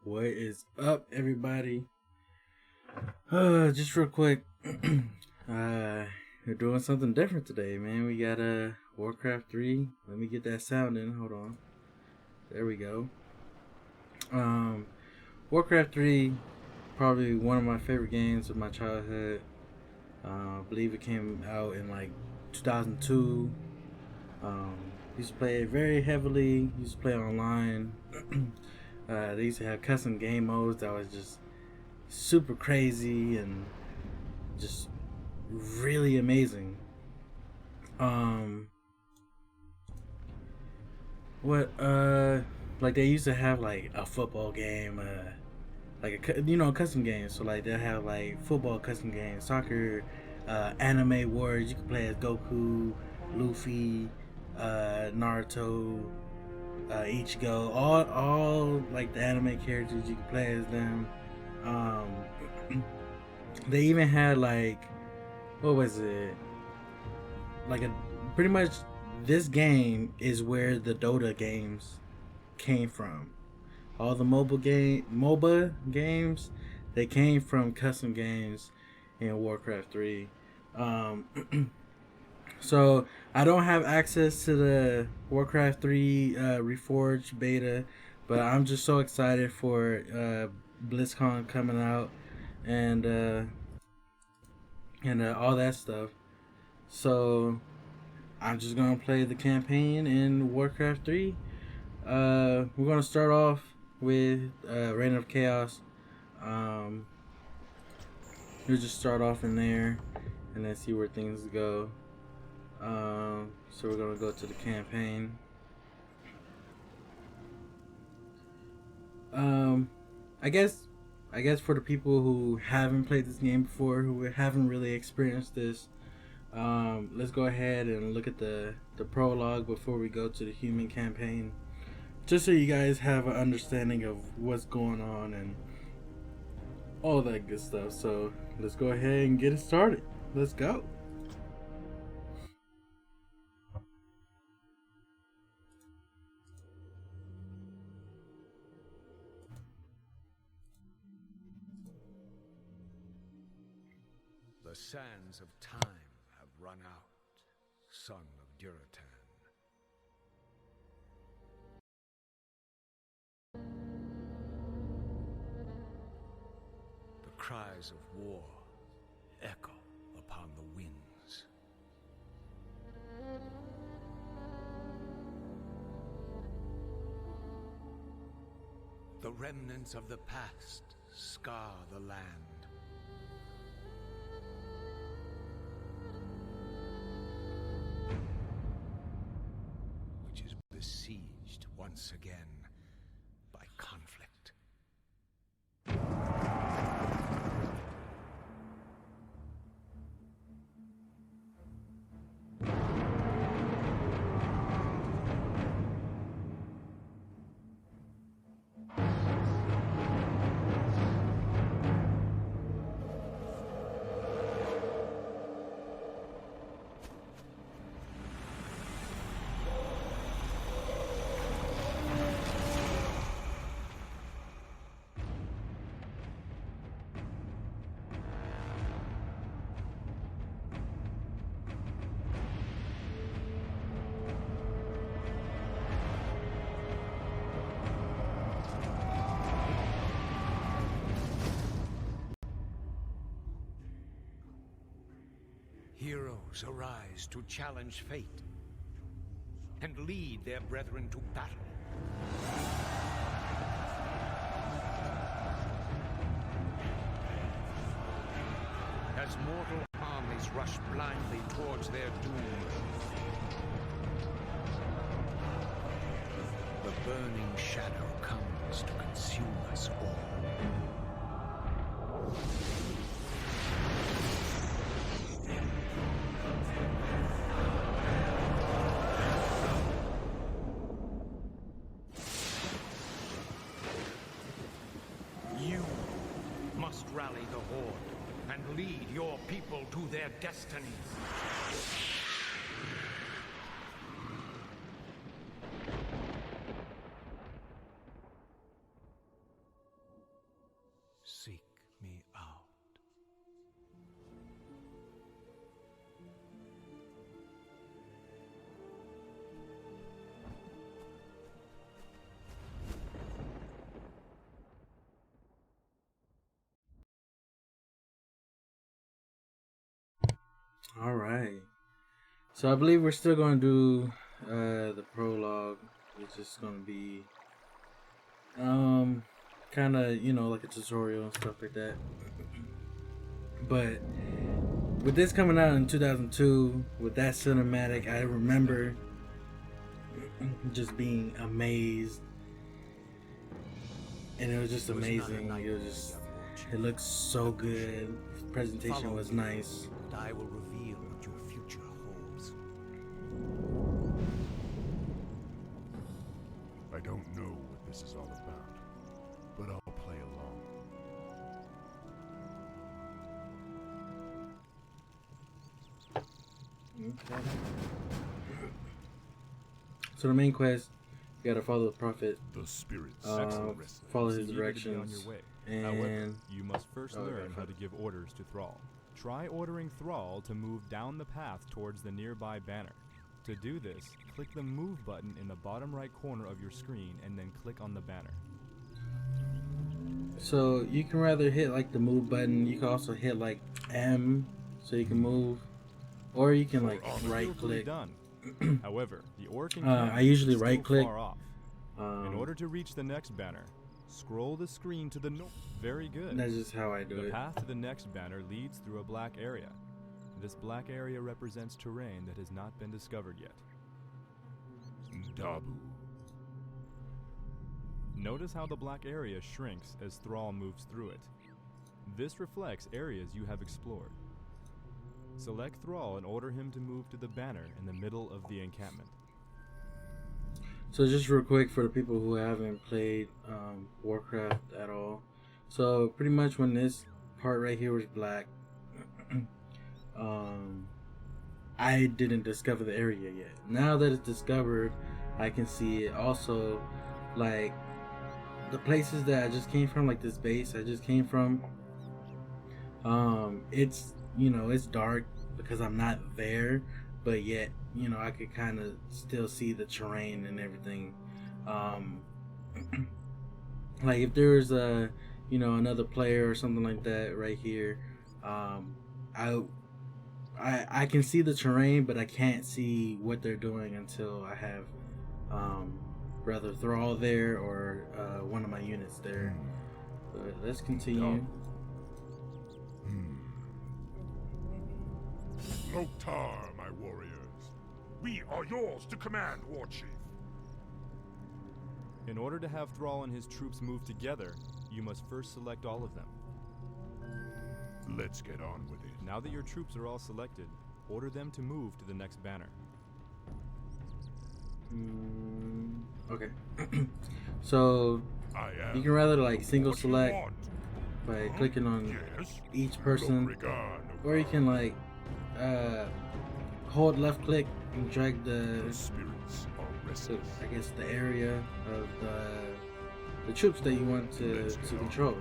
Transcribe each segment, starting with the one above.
What is up, everybody? Just real quick, we're doing something different today, man. We got Warcraft 3. Let me get that sound in. Hold on. There we go. Warcraft 3, probably one of my favorite games of my childhood. I believe it came out in like 2002. Used to play it very heavily. Used to play online. They used to have custom game modes that was just super crazy and just really amazing. Like they used to have like a football game, like a custom game. So like they'll have like football custom games, soccer, anime wars. You can play as Goku, Luffy, Naruto, Ichigo, all like the anime characters. You can play as them. They even had like, what was it? Like pretty much this game is where the Dota games came from. All the MOBA games, they came from custom games in Warcraft 3. So I don't have access to the Warcraft 3 Reforged beta, but I'm just so excited for Blizzcon coming out and all that stuff. So I'm just gonna play the campaign in Warcraft 3. We're gonna start off with Reign of Chaos. We'll just start off in there and then see where things go. So we're gonna go to the campaign. I guess for the people who haven't played this game before, who haven't really experienced this, let's go ahead and look at the prologue before we go to the human campaign, just so you guys have an understanding of what's going on and all that good stuff. So let's go ahead and get it started. Let's go. The sands of time have run out, son of Duratan. The cries of war echo upon the winds. The remnants of the past scar the land. Besieged once again by conflict. Heroes arise to challenge fate and lead their brethren to battle. As mortal armies rush blindly towards their doom, the burning shadow comes to consume us all. Rally the Horde and lead your people to their destinies. All right. So I believe we're still going to do the prologue, which is going to be kind of, you know, like a tutorial and stuff like that. But with this coming out in 2002, with that cinematic, I remember just being amazed, and it was just amazing. It was just, it looked so good. The presentation was nice. And I will reveal what your future holds. I don't know what this is all about, but I'll play along. Okay. So the main quest, you gotta follow the prophet, The spirits. follow So his you need to be directions, on your way. and However, you must first Oh, learn okay. how to give orders to Thrall. Try ordering Thrall to move down the path towards the nearby banner. To do this, click the move button in the bottom right corner of your screen and then click on the banner. so you can rather hit like the move button. You can also hit like M, so you can move, or you can like right Skillfully click. done. However, the orc I usually is still right-click. far off. In order to reach the next banner, scroll the screen to the north. Very good. That's just how I do The it. path to the next banner leads through a black area. This black area represents terrain that has not been discovered yet. Dabu. Notice how the black area shrinks as Thrall moves through it. This reflects areas you have explored. Select Thrall and order him to move to the banner in the middle of the encampment. So just real quick for the people who haven't played Warcraft at all. So pretty much when this part right here was black, I didn't discover the area yet. Now that it's discovered, I can see it. Also, like the places that I just came from, like this base I just came from, it's, you know, it's dark because I'm not there, but yet, you know, I could kind of still see the terrain and everything. Like if there was a, you know, another player or something like that right here, I can see the terrain, but I can't see what they're doing until I have rather Thrall there or one of my units there. But let's continue. Loktar, my warriors. We are yours to command, War Chief. In order to have Thrall and his troops move together, you must first select all of them. Let's get on with it. Now that your troops are all selected, order them to move to the next banner. Okay. So I am you can rather like single what you select want. by clicking on Yes. each person, Lobrigan, or you can like hold left click and drag The the, spirits are restless. I guess, the area of the troops that you want to control.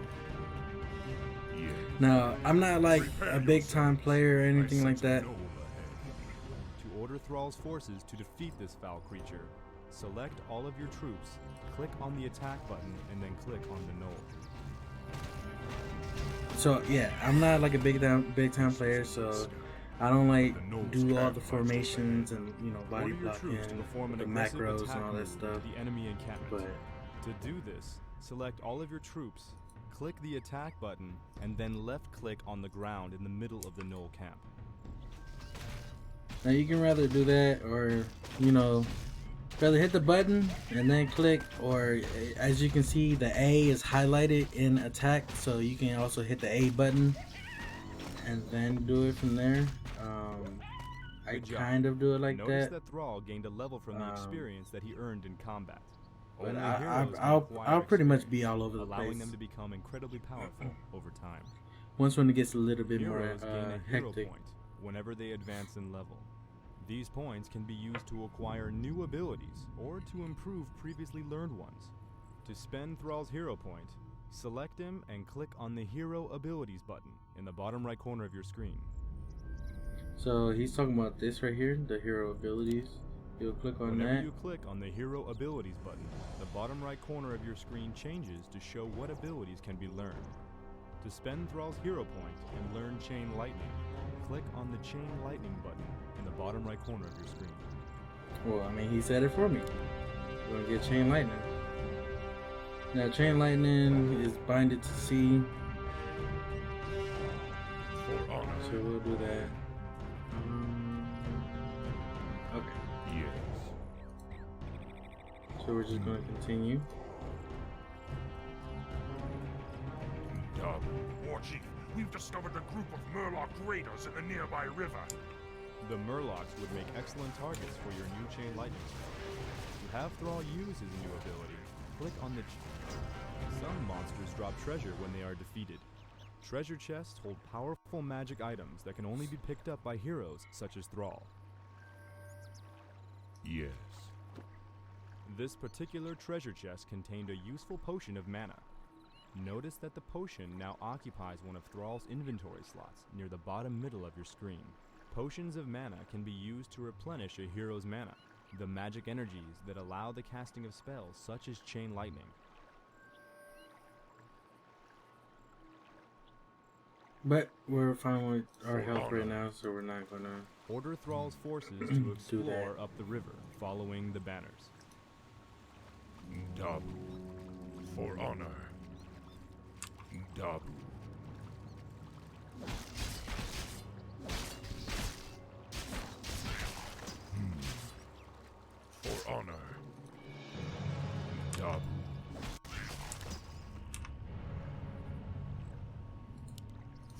Yes. Now, I'm not like Prepare a big time yourselves. player or I anything like sense that. no ahead. To order Thrall's forces to defeat this foul creature, select all of your troops, click on the attack button, and then click on the knoll. So yeah, I'm not like a big time player, so I don't like do all the formations and, you know, body Order your block troops to and perform an the aggressive macros attack and all that move stuff. with the enemy encampment. But To do this, select all of your troops, click the attack button, and then left click on the ground in the middle of the knoll camp. now you can rather do that, or, you know, rather hit the button and then click, or as you can see, the A is highlighted in attack, so you can also hit the A button and then do it from there. I Good job. kind of do it like Notice that. that Thrall gained a level from the experience that he earned in combat. But Only I'll heroes can I'll acquire pretty much experience, be all over the allowing place them to become incredibly powerful over time. once when it gets a little bit more Heroes gain a hero hectic. point whenever they advance in level. These points can be used to acquire new abilities or to improve previously learned ones. To spend Thrall's hero point, select him and click on the Hero Abilities button in the bottom right corner of your screen. So he's talking about this right here, the hero abilities. You'll click on Whenever that. you click on the Hero Abilities button, the bottom right corner of your screen changes to show what abilities can be learned. To spend Thrall's hero point and learn Chain Lightning, click on the chain lightning button in the bottom right corner of your screen. Well, I mean, he said it for me. We're gonna get chain lightning. Now, chain lightning is binded to C, For honor. so we'll do that. Okay, Yes. so we're just gonna continue. Dub. War Chief, we've discovered a group of Murloc raiders in the nearby river. The Murlocs would make excellent targets for your new chain lightning spell. To have Thrall use his new ability, click on the Some monsters drop treasure when they are defeated. Treasure chests hold powerful magic items that can only be picked up by heroes such as Thrall. Yes. This particular treasure chest contained a useful potion of mana. Notice that the potion now occupies one of Thrall's inventory slots near the bottom middle of your screen. Potions of mana can be used to replenish a hero's mana, the magic energies that allow the casting of spells such as Chain Lightning. But we're fine with our health right now, so we're not gonna. Order Thrall's forces to explore that. up the river, following the banners. Dub. For honor. Dub. For honor. Dub.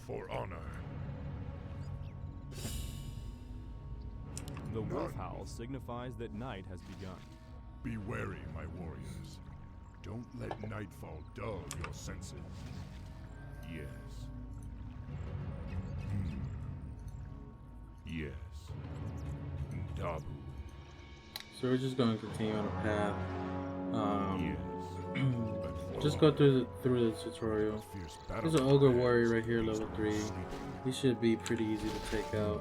For honor. The wolf howl signifies that night has begun. Be wary, my warriors. Don't let nightfall dull your senses. Yes. Yes. Dabu. So we're just gonna continue on the path. Yes. But Just for go through the tutorial. fierce There's an ogre warrior right here, level 3. He should be pretty easy to take out.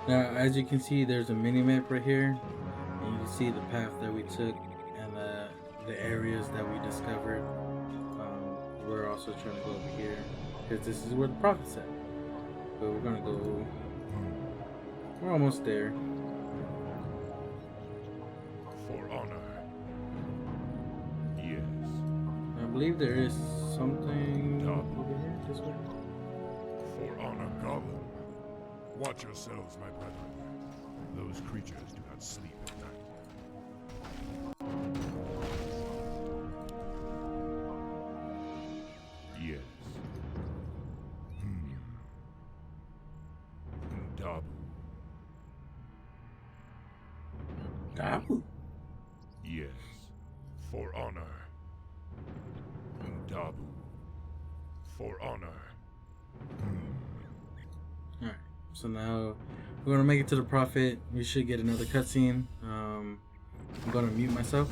Now, as you can see, there's a mini map right here, and you can see the path that we took and the areas that we discovered. We're also trying to go over here because this is where the prophet's at. But we're gonna go. We're almost there. For honor. Yes. I believe there is something over here. This way. For honor, Goblin. Watch yourselves, my brethren. Those creatures do not sleep at night. Yes. Dabu. Dabu. Yes. For honor. Dabu. For honor. Alright, so now we're gonna make it to the prophet. We should get another cutscene. I'm gonna mute myself.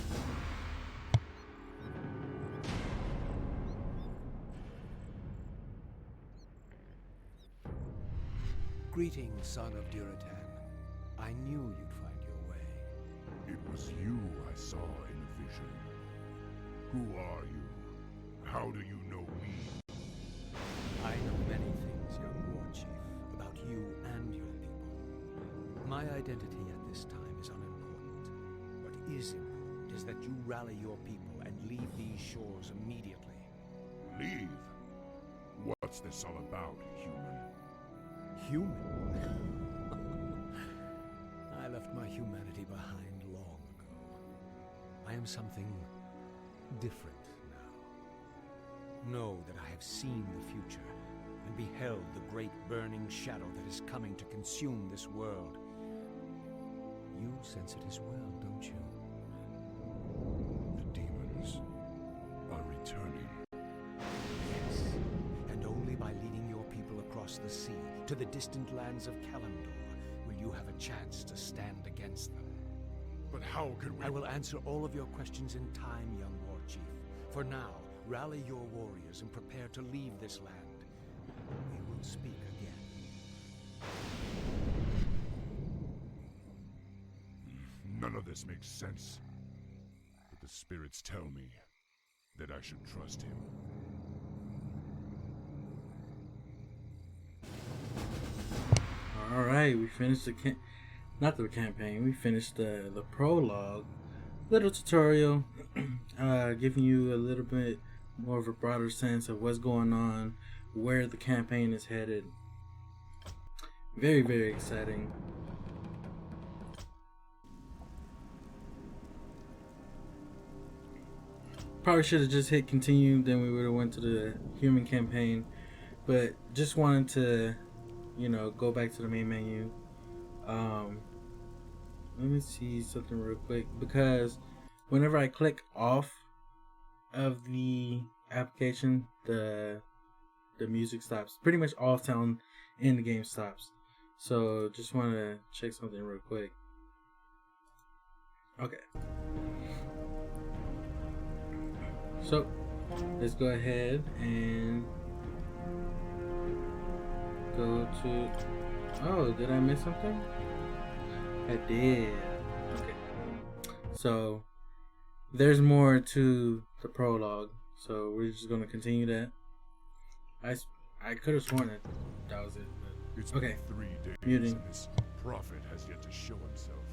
Greetings, son of Duratan. I knew you'd find your way. It was you I saw in a vision. Who are you? How do you know me? I know many things, young war chief, about you and your people. My identity at this time is unimportant. What is important is that you rally your people and leave these shores immediately. Leave? What's this all about, human? Human? I left my humanity behind long ago. I am something different now. Know that I have seen the future and beheld the great burning shadow that is coming to consume this world. You sense it as well, don't you? The demons are returning. Yes, and only by leading your people across the sea to the distant lands of Kalimdor will you have a chance to stand against them. But how can we... I will answer all of your questions in time, young war chief. For now, rally your warriors and prepare to leave this land. We will speak again. None of this makes sense. But The spirits tell me that I should trust him. All right, we finished not the campaign. We finished the prologue, little tutorial, giving you a little bit more of a broader sense of what's going on, where the campaign is headed. Very, very exciting. Probably should have just hit continue, then we would have went to the human campaign, but just wanted to, you know, go back to the main menu. Let me see something real quick, because whenever I click off of the application, the music stops. Pretty much all sound in the game stops. So just want to check something real quick. Okay. So let's go ahead and go to... Oh, did I miss something? I did. Okay. So there's more to the prologue. So we're just going to continue that. I could have sworn that was it. But... It's Okay. been 3 days Muting. and this prophet has yet to show himself.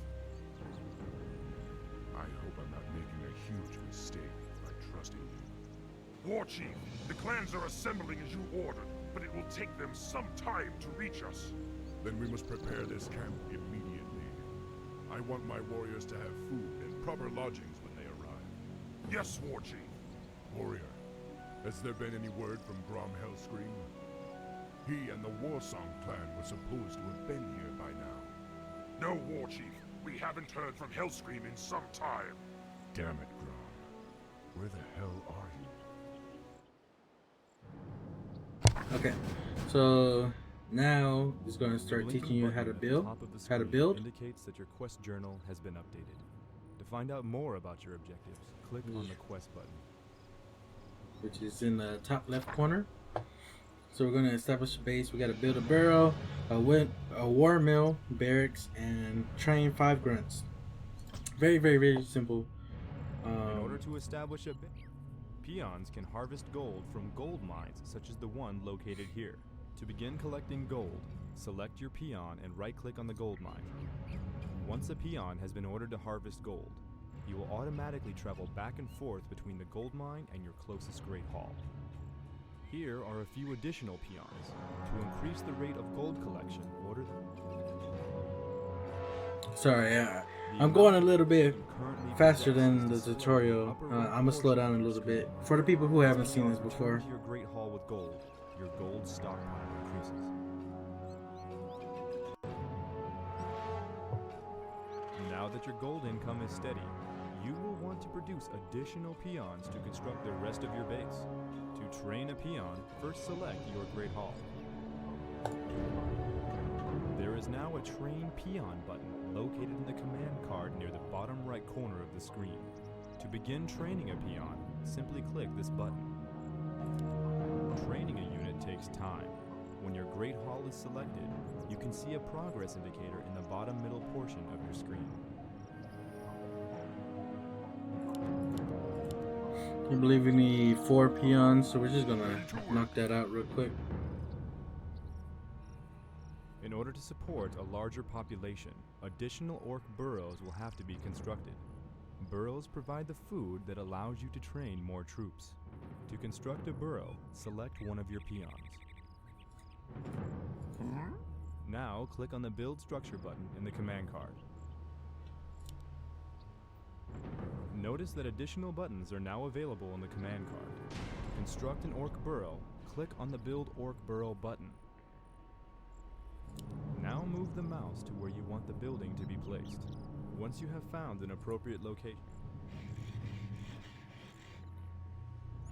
I hope I'm not making a huge mistake by trusting him. War Chief, the clans are assembling as you ordered, but it will take them some time to reach us. Then we must prepare this camp immediately. I want my warriors to have food and proper lodgings when they arrive. Yes, War Chief. Warrior, has there been any word from Grom Hellscream? He and the Warsong clan were supposed to have been here by now. No, War Chief. We haven't heard from Hellscream in some time. Damn it, Grom. Where the hell are you? Okay. So now it's going to start The link teaching you button how to at the build. top of the How to screen build. indicates that your quest journal has been updated. To find out more about your objectives, click on the quest button. Which is in the top left corner. So we're going to establish a base. We got to build a burrow, a war mill, barracks, and train 5 grunts. Very, very, very simple. In order to establish a base, peons can harvest gold from gold mines such as the one located here. To begin collecting gold, select your peon and right-click on the gold mine. Once a peon has been ordered to harvest gold, you will automatically travel back and forth between the gold mine and your closest great hall. Here are a few additional peons. To increase the rate of gold collection, order them. Sorry, I'm going a little bit faster than the tutorial. I'm gonna slow down a little bit for the people who haven't seen this before. To your great hall with gold, your gold stockpile increases. Now that your gold income is steady, you will want to produce additional peons to construct the rest of your base. To train a peon, first select your great hall. There is now a Train Peon button located in the command card near the bottom right corner of the screen. To begin training a peon, simply click this button. Training a unit takes time. When your great hall is selected, you can see a progress indicator in the bottom middle portion of your screen. I believe we need 4 peons, so we're just gonna knock that out real quick. In order to support a larger population, additional Orc Burrows will have to be constructed. Burrows provide the food that allows you to train more troops. To construct a burrow, select one of your peons. Now, click on the Build Structure button in the command card. Notice that additional buttons are now available in the command card. To construct an Orc Burrow, click on the Build Orc Burrow button. Now move the mouse to where you want the building to be placed. Once you have found an appropriate location,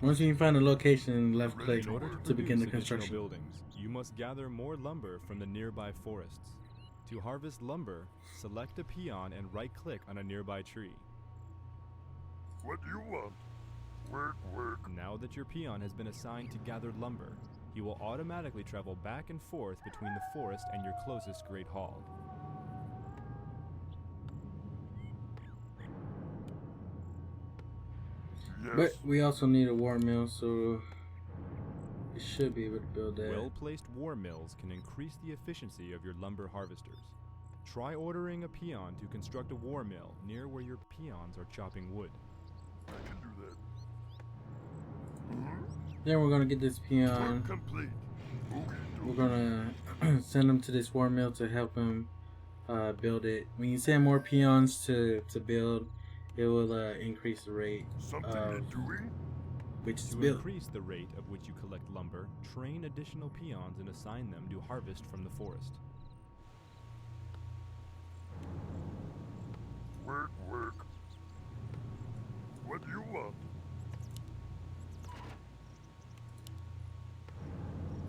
Once you find a location, left click in order to begin the produce additional construction. buildings, you must gather more lumber from the nearby forests. To harvest lumber, select a peon and right-click on a nearby tree. What do you want? Work. Now that your peon has been assigned to gather lumber, you will automatically travel back and forth between the forest and your closest great hall. But we also need a war mill, so we should be able to build that. Well-placed war mills can increase the efficiency of your lumber harvesters. Try ordering a peon to construct a war mill near where your peons are chopping wood. I can do that. Then we're gonna get this peon. Work complete. We're gonna send him to this war mill to help him build it. When you send more peons to build, it will increase the rate Something of you're doing? which is To built. increase the rate of which you collect lumber, train additional peons and assign them to harvest from the forest. Work, work. What do you want?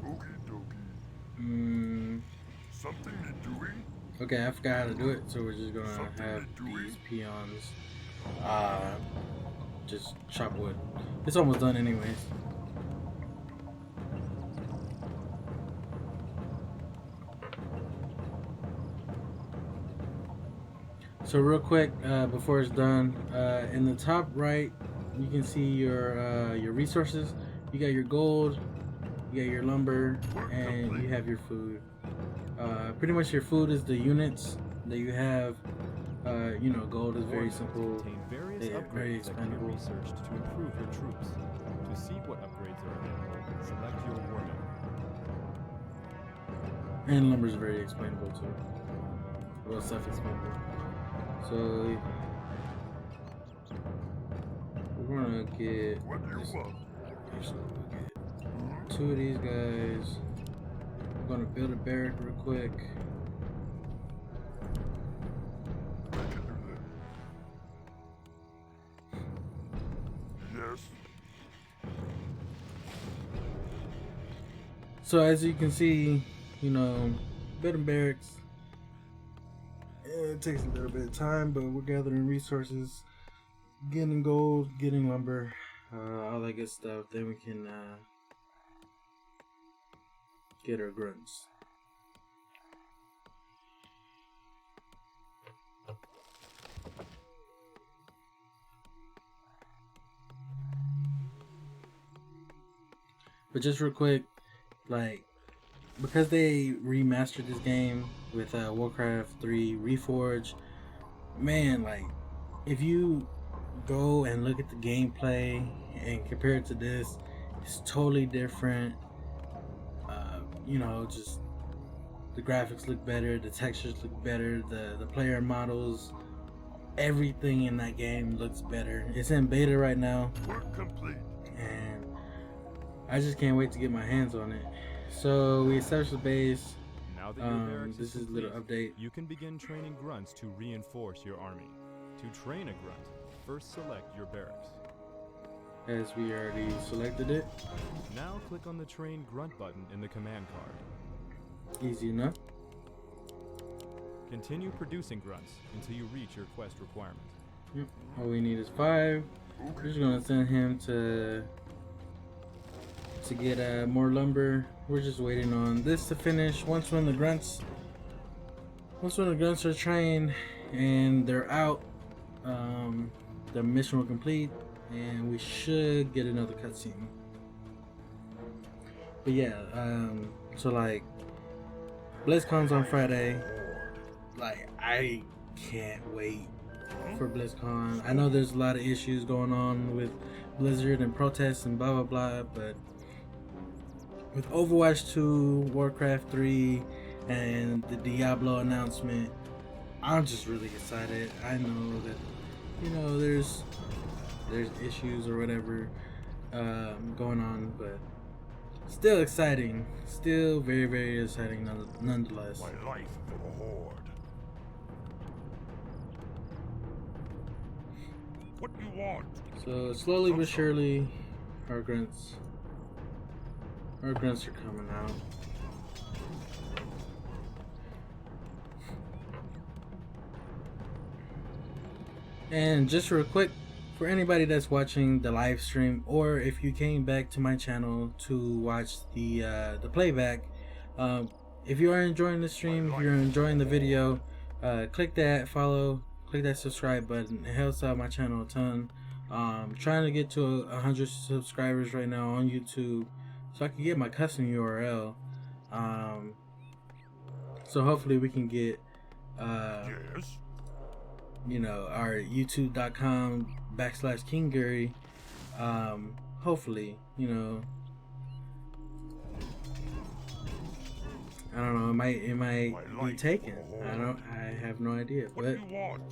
Okie dokie. Something you're doing? Okay, I forgot how to do it, so we're just gonna have these peons just chop wood. It's almost done anyways. So real quick, before it's done, in the top right, you can see your resources. You got your gold, you got your lumber, and you have your food. Pretty much your food is the units that you have. You know, gold is very simple. Contain various They're upgrades very that can be expendable. researched to improve your troops. To see what upgrades are available, select your war mill. And lumber is very expendable too. Well, self-expendable. So we're gonna get What do you want? two of these guys. I'm gonna build a barrack real quick. I can do that. Yes. So as you can see, you know, building barracks, it takes a little bit of time, but we're gathering resources, getting gold, getting lumber, all that good stuff. Then we can get our grunts. But just real quick, like, because they remastered this game with Warcraft 3 Reforged, man, like, if you go and look at the gameplay and compare it to this, it's totally different. You know, just the graphics look better, the textures look better, the player models, everything in that game looks better. It's in beta right now, Work complete. and I just can't wait to get my hands on it. So we established the base. Now that your barracks This is is a little complete, update. you can begin training grunts to reinforce your army. To train a grunt, first select your barracks. As we already selected it. Now click on the Train Grunt button in the command card. Easy enough. Continue producing grunts until you reach your quest requirement. Yep. All we need is 5. We're just gonna send him to get more lumber. We're just waiting on this to finish. Once when the grunts are trained and they're out, the mission will complete, and we should get another cutscene. But yeah, so like, BlizzCon's on Friday. Like, I can't wait for BlizzCon. I know there's a lot of issues going on with Blizzard and protests and blah blah blah, but with Overwatch 2, Warcraft 3, and the Diablo announcement, I'm just really excited. I know that, you know, there's issues or whatever going on, but still exciting. Still very, very exciting nonetheless. My life for the Horde. What do you want? So slowly but surely, our grunts are coming out. And just real quick, for anybody that's watching the live stream, or if you came back to my channel to watch the playback, if you are enjoying the stream, if you're enjoying the video, click that follow, click that subscribe button. It helps out my channel a ton. Trying to get to 100 subscribers right now on YouTube, so I can get my custom URL. So hopefully we can get, Yes? you know, our youtube.com/KINGGURI. Hopefully, you know, I don't know. It might be taken. I have no idea. What But do you want?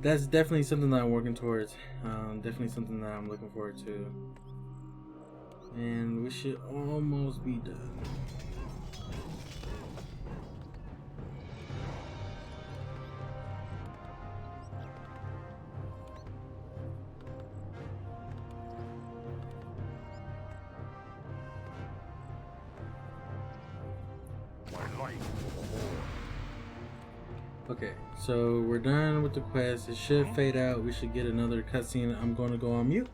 that's definitely something that I'm working towards. Definitely something that I'm looking forward to. And we should almost be done. My life. Okay, so we're done with the quest. It should fade out. We should get another cutscene. I'm going to go on mute.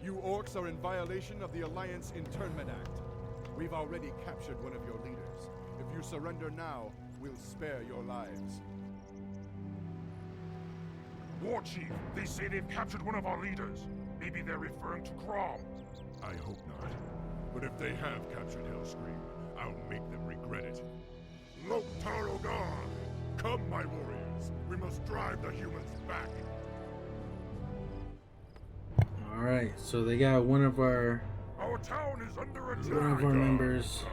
You orcs are in violation of the Alliance Internment Act. We've already captured one of your leaders. If you surrender now, we'll spare your lives. War Chief, they say they've captured one of our leaders. Maybe they're referring to Grom. I hope not. But if they have captured Hellscream, I'll make them regret it. Loktarogar! Come, my warriors. We must drive the humans back. Alright, so they got one of our Town is under attack. members.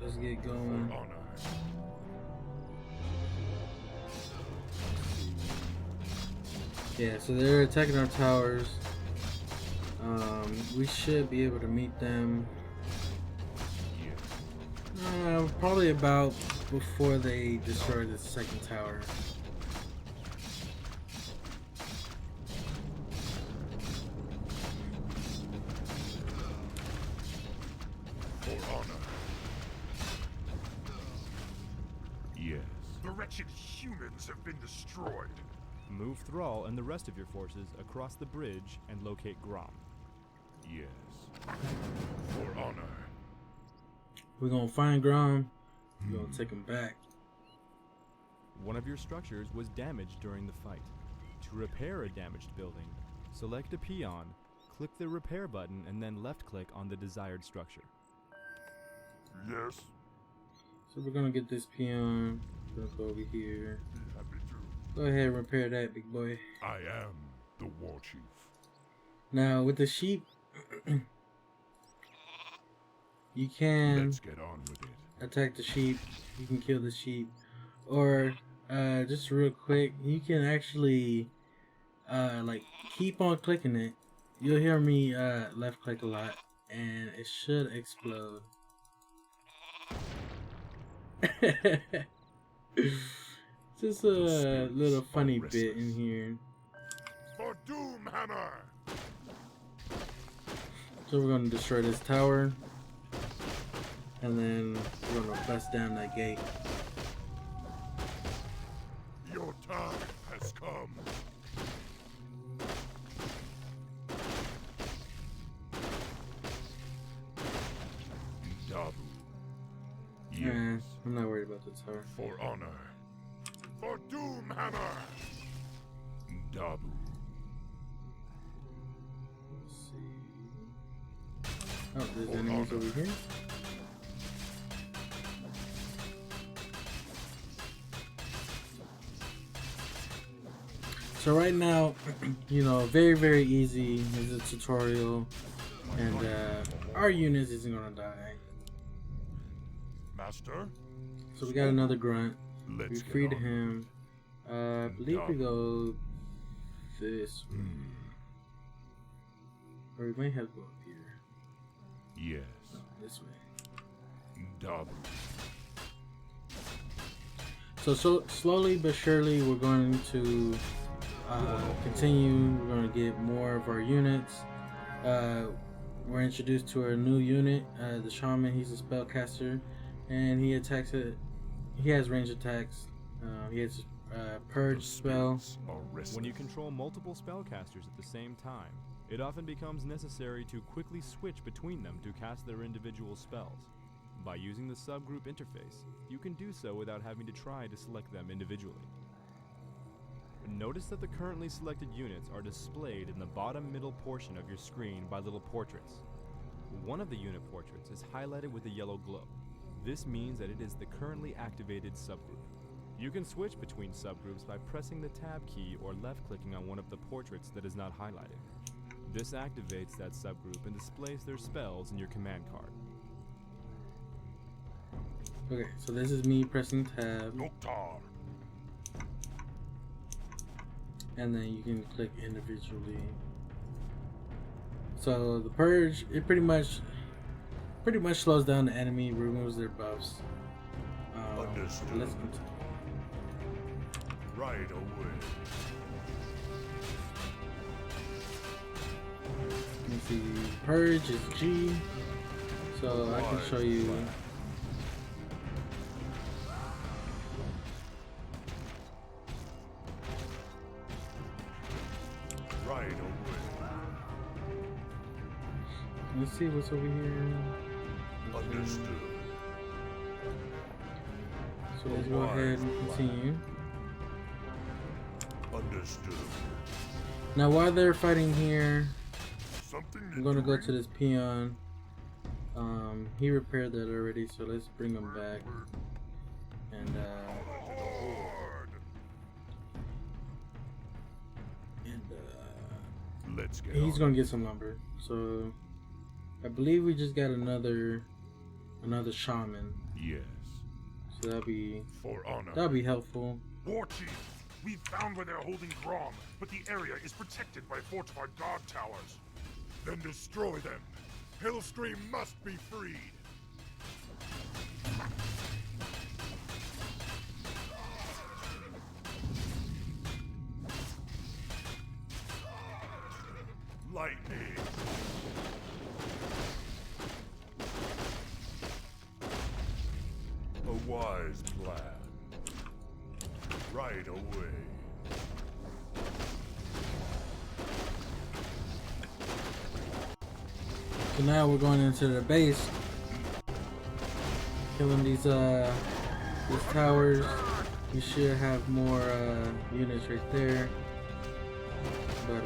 Let's get going. Honor. Yeah, so they're attacking our towers. We should be able to meet them. Probably about before they destroy the second tower. For honor. Yes. The wretched humans have been destroyed. Move Thrall and the rest of your forces across the bridge and locate Grom. Yes. For honor. We're gonna find Grom. We're gonna take him back. One of your structures was damaged during the fight. To repair a damaged building, select a Peon, click the repair button, and then left-click on the desired structure. Yes. So we're gonna get this Peon. We're gonna go over here. Happy to. Go ahead and repair that, big boy. I am the War Chief. Now with the sheep, you can Let's get on with it. attack the sheep. You can kill the sheep, or just real quick, you can actually like keep on clicking it. You'll hear me left click a lot, and it should explode. Just a little funny bit in here. For Doomhammer! So we're gonna destroy this tower, and then we're gonna bust down that gate. Your time has come. Dabu. Yes. I'm not worried about the tower. For honor. For Doomhammer. Dabu. Let's see. Oh, there's enemies over here. So right now, you know, very easy. There's a tutorial, and our unit isn't gonna die. Master? So we got another grunt. Let's We get freed on. him. I believe we go this way. Or we may have to go up here. Yes. No, this way. Dabu. So slowly but surely we're going to continue. We're going to get more of our units. We're introduced to our new unit, the Shaman. He's a spellcaster, and he attacks it. He has range attacks. He has purge spell. When you control multiple spellcasters at the same time, it often becomes necessary to quickly switch between them to cast their individual spells. By using the subgroup interface, you can do so without having to try to select them individually. Notice that the currently selected units are displayed in the bottom middle portion of your screen by little portraits. One of the unit portraits is highlighted with a yellow glow. This means that it is the currently activated subgroup. You can switch between subgroups by pressing the tab key or left-clicking on one of the portraits that is not highlighted. This activates that subgroup and displays their spells in your command card. Okay, so this is me pressing tab, Doktar. and then you can click individually. So the purge, it pretty much slows down the enemy, removes their buffs. Understood. Let's continue. Right away. You can see purge is G, so I can show you. Right away. Let's see what's over here. Understood. So let's go ahead and continue. Understood. Now while they're fighting here, Something I'm gonna go to this Peon. He repaired that already, so let's bring him back. And Let's get he's on. gonna get some lumber. So I believe we just got another shaman. Yes. So that'll be For honor. helpful. War Chief, we've found where they're holding Grom, but the area is protected by fortified guard towers. Then destroy them. Hellscream must be freed. Lightning. A wise plan. Right away. So now we're going into the base, killing these towers. We should have more units right there, but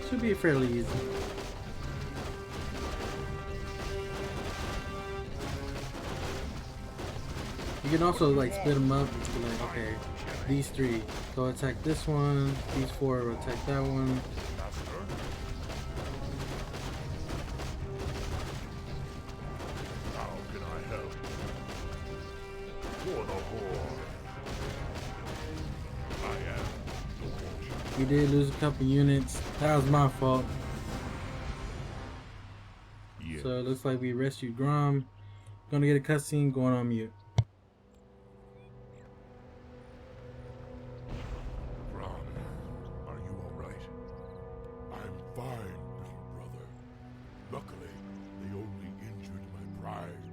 should be fairly easy. You can also like split them up and be like, okay, these three go attack this one, these four will attack that one. How can I help? For the Horde. I am the War. We did lose a couple units. That was my fault. Yes. So it looks like we rescued Grom. Gonna get a cutscene, going on mute. Grom, are you alright? I'm fine, little brother. Luckily, they only injured my pride.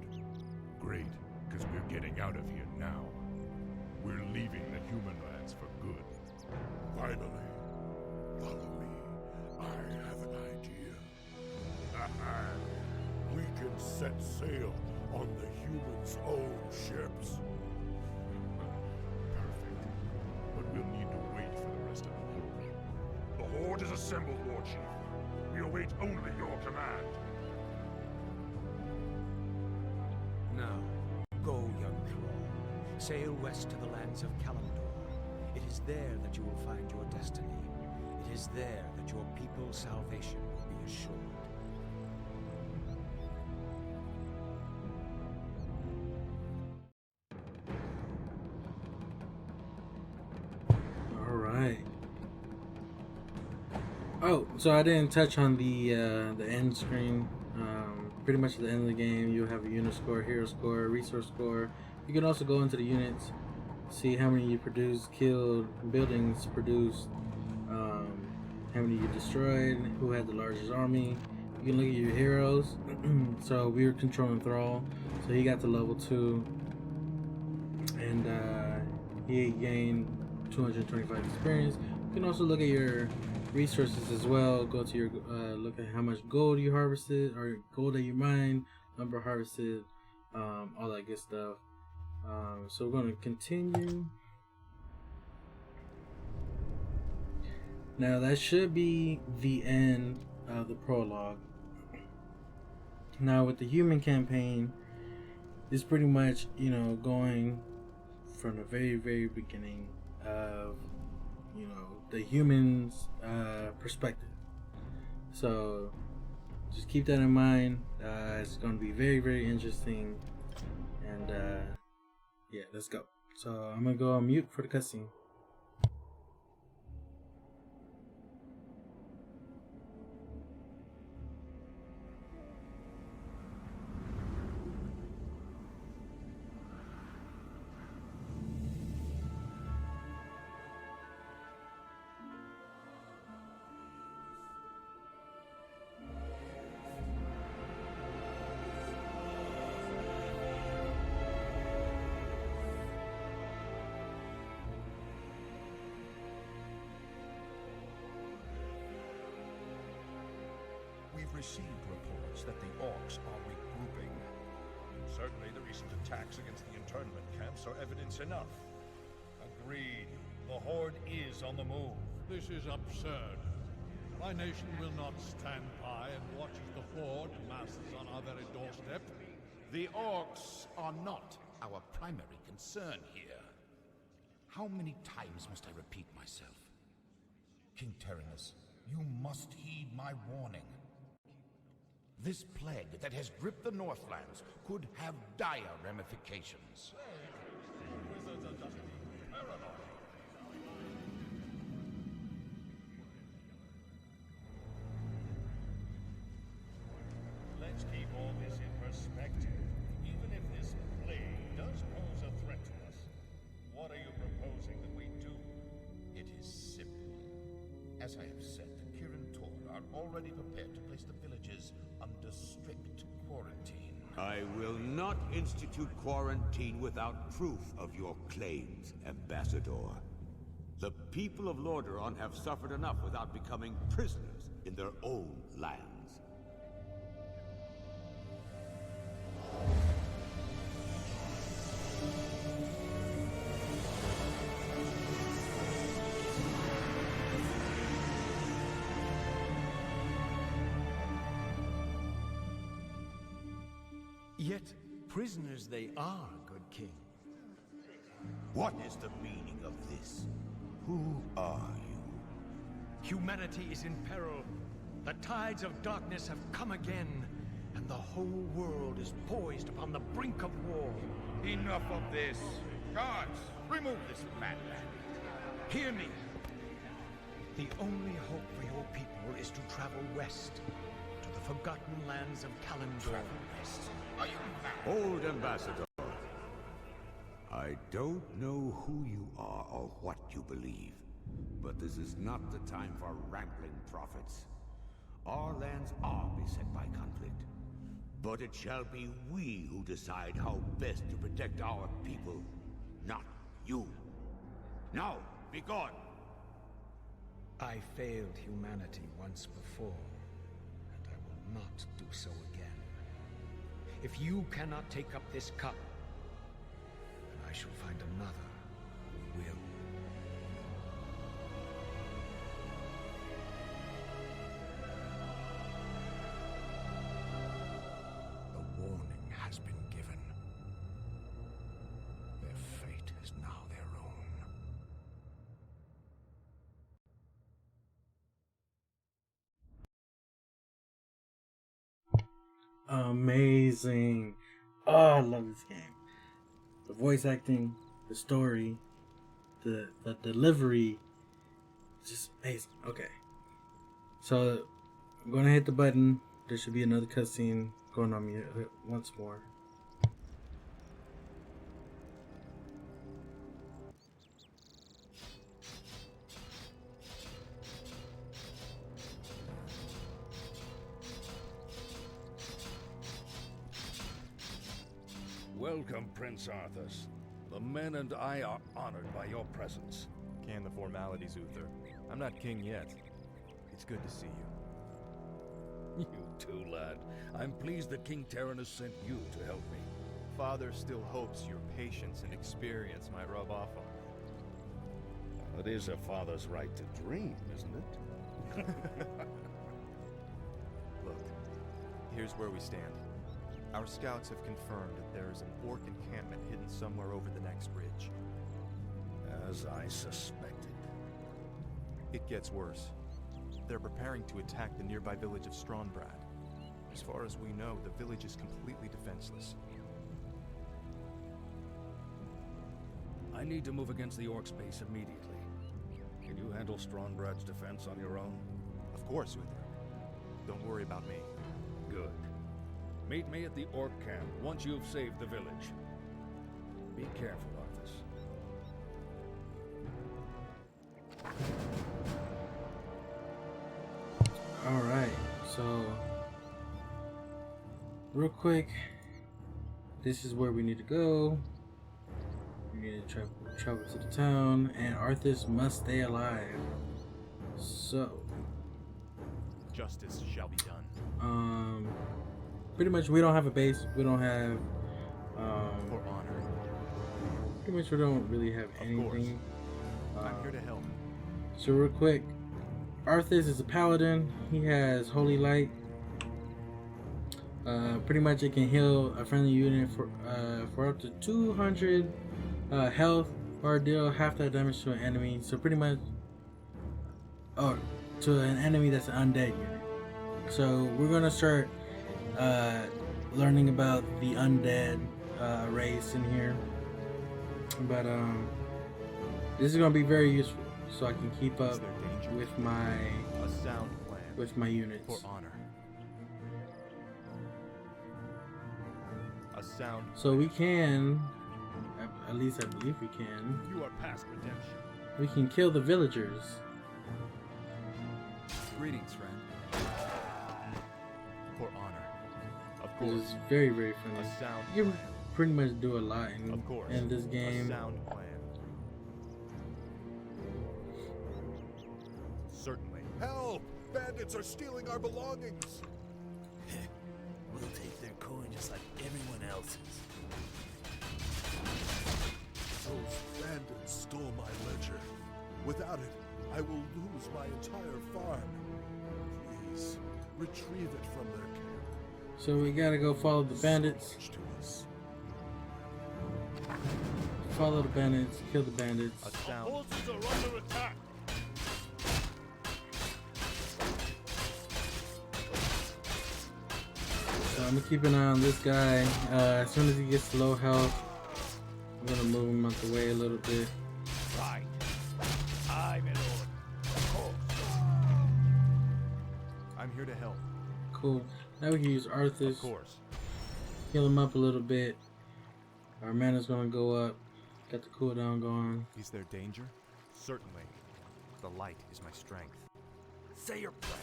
Great, because we're getting out of here now. We're leaving the human lands for good. Finally, follow me. I have an idea. We can set sail on the humans' own ships. Perfect. But we'll need to wait for the rest of the Horde. The Horde is assembled, War Chief. We await only your command. Now, go, young thrall. Sail west to the lands of Kalimdor. It is there that you will find your destiny. It is there that your people's salvation will be assured. Alright. Oh, so I didn't touch on the end screen. Pretty much at the end of the game, you'll have a unit score, hero score, resource score. You can also go into the units, see how many you produced, killed, buildings produced, how many you destroyed, who had the largest army. You can look at your heroes. So we were controlling Thrall, so he got to level 2, and he gained 225 experience. You can also look at your resources as well. Go to your look at how much gold you harvested, or gold that you mined, number harvested, all that good stuff. So we're going to continue. Now that should be the end of the prologue. Now with the human campaign, it's pretty much, going from the very, very beginning of, the human's perspective. So just keep that in mind. It's going to be very, very interesting. And yeah, let's go. So I'm going to go on mute for the cutscene. We've received reports that the orcs are regrouping. Certainly the recent attacks against the internment camps are evidence enough. Agreed. The Horde is on the move. This is absurd. My nation will not stand by and watch as the Horde masses on our very doorstep. The orcs are not our primary concern here. How many times must I repeat myself? King Tyrannus, you must heed my warning. This plague that has gripped the Northlands could have dire ramifications. Let's keep all this in perspective. Even if this plague does pose a threat to us, what are you proposing that we do? It is simple. As I have said, the Kirin Tor are already prepared to place the villages under strict quarantine. I will not institute quarantine without proof of your claims, Ambassador. The people of Lordaeron have suffered enough without becoming prisoners in their own lands. Yet, prisoners they are, good king. What is the meaning of this? Who are you? Humanity is in peril. The tides of darkness have come again, and the whole world is poised upon the brink of war. Enough of this. Guards, remove this madman. Hear me. The only hope for your people is to travel west, to the forgotten lands of Kalimdor. Travel west? Are you mad? Old Ambassador. I don't know who you are or what you believe, but this is not the time for rambling prophets. Our lands are beset by conflict, but it shall be we who decide how best to protect our people, not you. Now, be gone! I failed humanity once before, and I will not do so again. If you cannot take up this cup, then I shall find another who will. The warning has been given. Their fate is now their own. Amazing. Oh, I love this game. The voice acting, the story, the delivery, just amazing. Okay. So, I'm going to hit the button. There should be another cutscene going on me once more. Welcome, Prince Arthas. The men and I are honored by your presence. Can the formalities, Uther. I'm not king yet. It's good to see you. You too, lad. I'm pleased that King Tyrannus sent you to help me. Father still hopes your patience and experience might rub off on me. That is a father's right to dream, isn't it? Look, here's where we stand. Our scouts have confirmed that there is an orc encampment hidden somewhere over the next ridge. As I suspected. It gets worse. They're preparing to attack the nearby village of Stronbrad. As far as we know, the village is completely defenseless. I need to move against the Orcs base immediately. Can you handle Strongbrad's defense on your own? Of course, Uther. Don't worry about me. Good. Meet me at the Orc camp once you've saved the village. Be careful, Arthas. Alright, so real quick, this is where we need to go. We need to travel to the town, and Arthas must stay alive. So justice shall be done. Pretty much we don't have a base, we don't have for honor. Pretty much we don't really have anything. I'm here to help. So real quick, Arthas is a paladin. He has holy light. Pretty much it can heal a friendly unit for up to 200 health, or deal half that damage to an enemy. So pretty much, to an enemy that's an undead unit. So we're gonna start learning about the undead race in here, but this is gonna be very useful, so I can keep up with my units. For honor. A sound. So we can, at least I believe we can. You are past redemption. We can kill the villagers. Greetings, friend. For honor. Of Which course. is very, very friendly. A sound You can plan. pretty much do a lot Of course. in this game. A sound plan. Certainly. Help! Bandits are stealing our belongings! We'll take their coin just like everyone else's. Those bandits stole my ledger. Without it, I will lose my entire farm. Please, retrieve it from their camp. So we gotta go follow the bandits. Follow the bandits, kill the bandits. A sound. Forces are under attack. So I'm gonna keep an eye on this guy. As soon as he gets low health, I'm gonna move him out the way a little bit. Right. I, my lord. Of course. I'm here to help. Cool. Now we can use Arthas. Of course. Heal him up a little bit. Our mana's gonna go up. Got the cooldown going. Is there danger? Certainly. The light is my strength. Say your plan.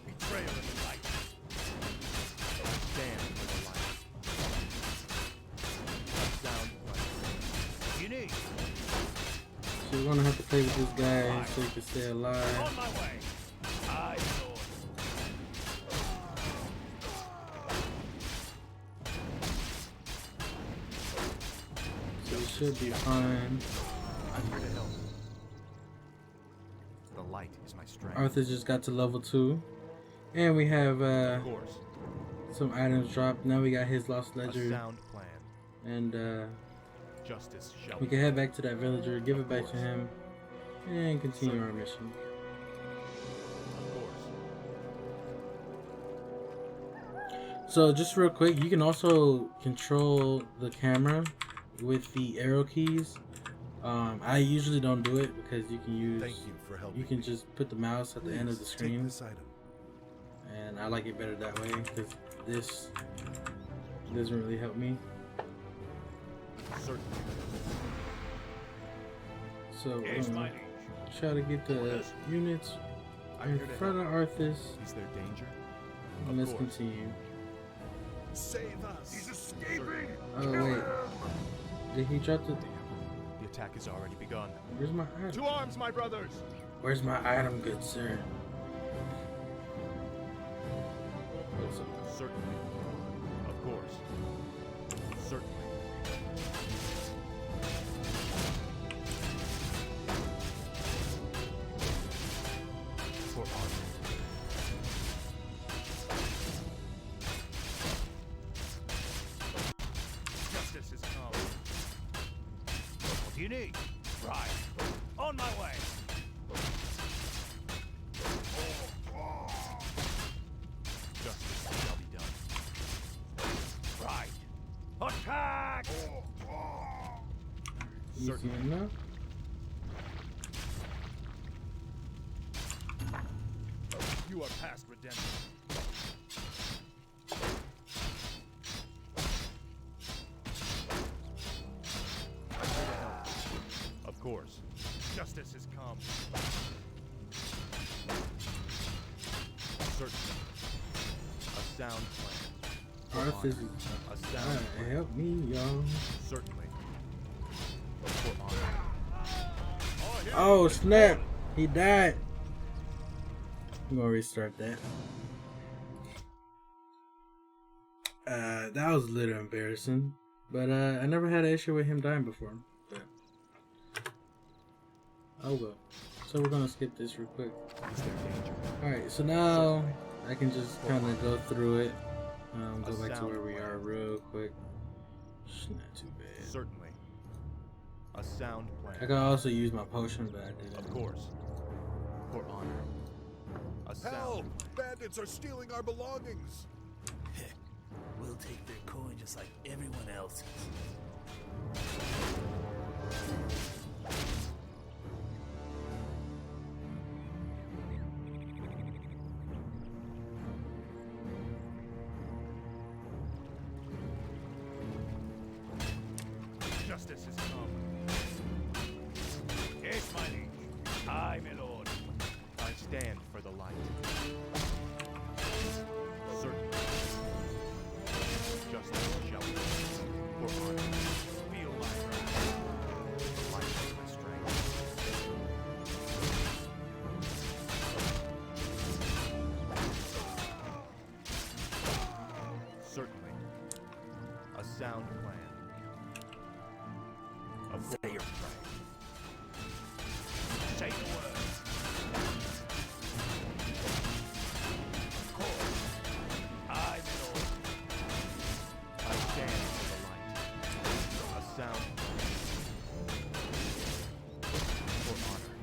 Betrayal of the light. Stand for the light. A sound plan. You need. So we're gonna have to play with this guy so he can stay alive. On my way. I, my lord. So it should be fine. I'm here to help. The light is my strength. Arthas just got to level 2. And we have Of course. some items dropped. Now we got his lost A ledger. sound plan. And Justice shall we be can head back to that villager, give it back to him, and continue our mission. Of course. So just real quick, you can also control the camera with the arrow keys. I usually don't do it because you can use. Thank you for helping. You can just put the mouse at the end of the Please, screen, take this item. and I like it better that way because this doesn't really help me. Certainly. So Yes, my liege. try to get the units I'm in here to front of help. Arthas, Is there danger? and let's Of course. continue. Save us! He's escaping! Oh wait, did he drop the? The attack has already begun. Where's my item? To arms, my brothers. Where's my item, good sir? What's up? Certainly. Of course. Certainly. do you need? Right. On my way. Justice shall be done. Right. Attack! Easy enough. You are past redemption. I'm here to help. Of course. Justice has come. Certainly. A sound plan. Our physics. A sound plan. Help me, y'all. Certainly. For honor. Oh snap! He died. I'm gonna restart that. That was a little embarrassing, but I never had an issue with him dying before. But oh well. So we're gonna skip this real quick. Alright, so now I can just kind of go through it. Go back to where we are real quick. It's not too bad. Certainly. A sound plan. I could also use my potion, but I didn't. Of course. For honor. A sound. Help! Bandits are stealing our belongings! We'll take their coin just like everyone else's. Justice has come. Yes, my liege. Aye, my lord. I stand for the light. Certainly. Justice shall be done. For honor. Feel my wrath. The light is my strength. Certainly. A sound plan. Say your prayer. Say the word. Of course. I, my lord. I stand for the light. A sound for honor.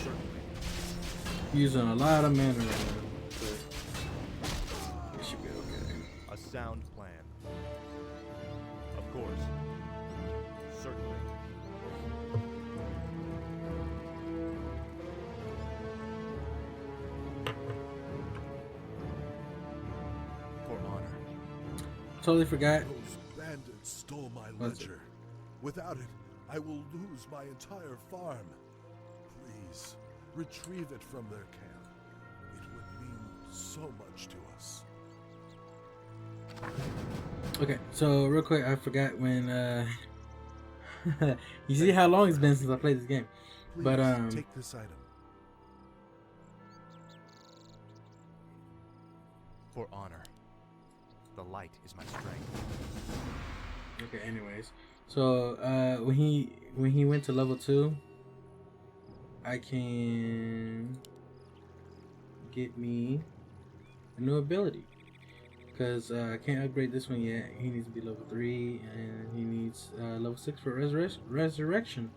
Certainly. Using a lot of mana right now, but it should be okay. A sound plan. Of course. Certainly. For honor. Totally forgot. Those bandits stole my What's ledger. Without it, I will lose my entire farm. Please, retrieve it from their camp. It would mean so much to us. Okay, so real quick, I forgot when you see how long it's been since I played this game. Please, But take this item. For honor. The light is my strength. okay, anyways. So when he went to level 2, I can get me a new ability. Because I can't upgrade this one yet. He needs to be level 3, and he needs level 6 for resurrection.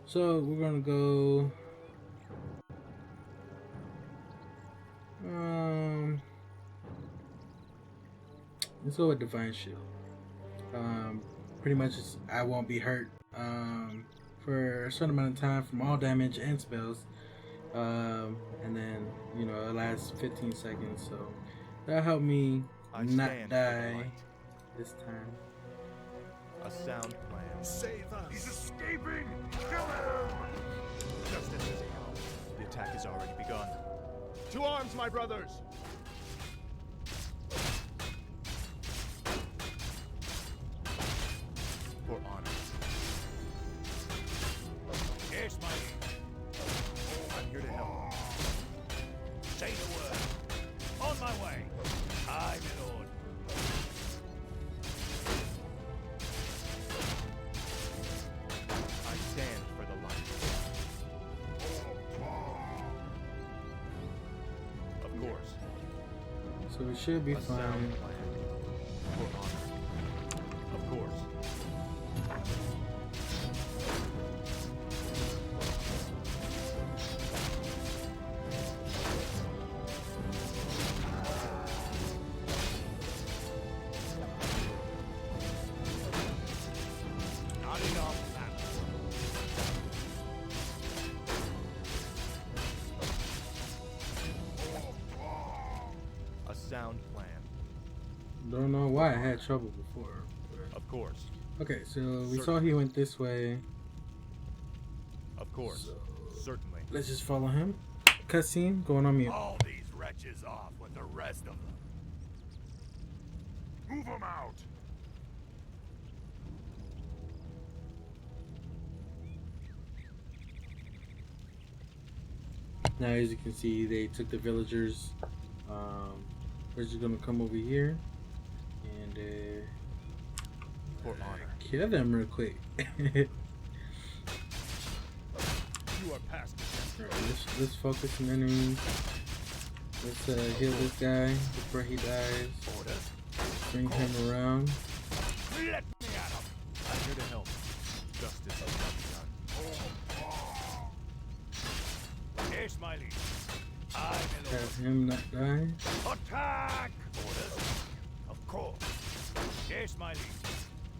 So we're gonna go. Let's go with Divine Shield. Pretty much, I won't be hurt for a certain amount of time from all damage and spells, and then it lasts 15 seconds. So that'll help me not die this time. A sound plan. Save us! He's escaping! Kill him! Justice has come. The attack has already begun. To arms, my brothers! For honor. Yes, my liege. I'm here to help. Say the word. On my way. Aye, my lord. I stand for the light. Of course. So we should be A fine. sound plan. why I had trouble before. Of course. Okay, so we saw he went this way. Of course. So, certainly. Let's just follow him. Cutscene going on mute. All these wretches off with the rest of them. Move them out. Now, as you can see, they took the villagers. We're just gonna come over here and for honor, kill them real quick. You are past. Alright, let's focus some enemies. Let's heal this guy before he dies. Bring him around. Let me at him. I'm here to help. Justice is not done. Yes, my liege. Have him not die. Attack! Orders. Of course. Yes, my liege.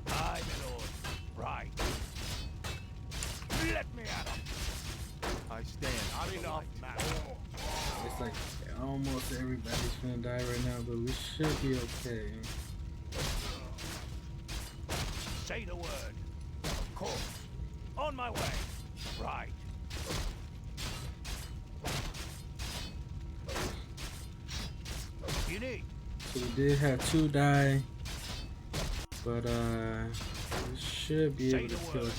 Aye, my lord. Right. Let me at him. I stand. Not enough, man. It's like almost everybody's gonna die right now, but we should be okay. Say the word. Of course. On my way. Right. You need. So we did have 2 die, but we should be able to kill him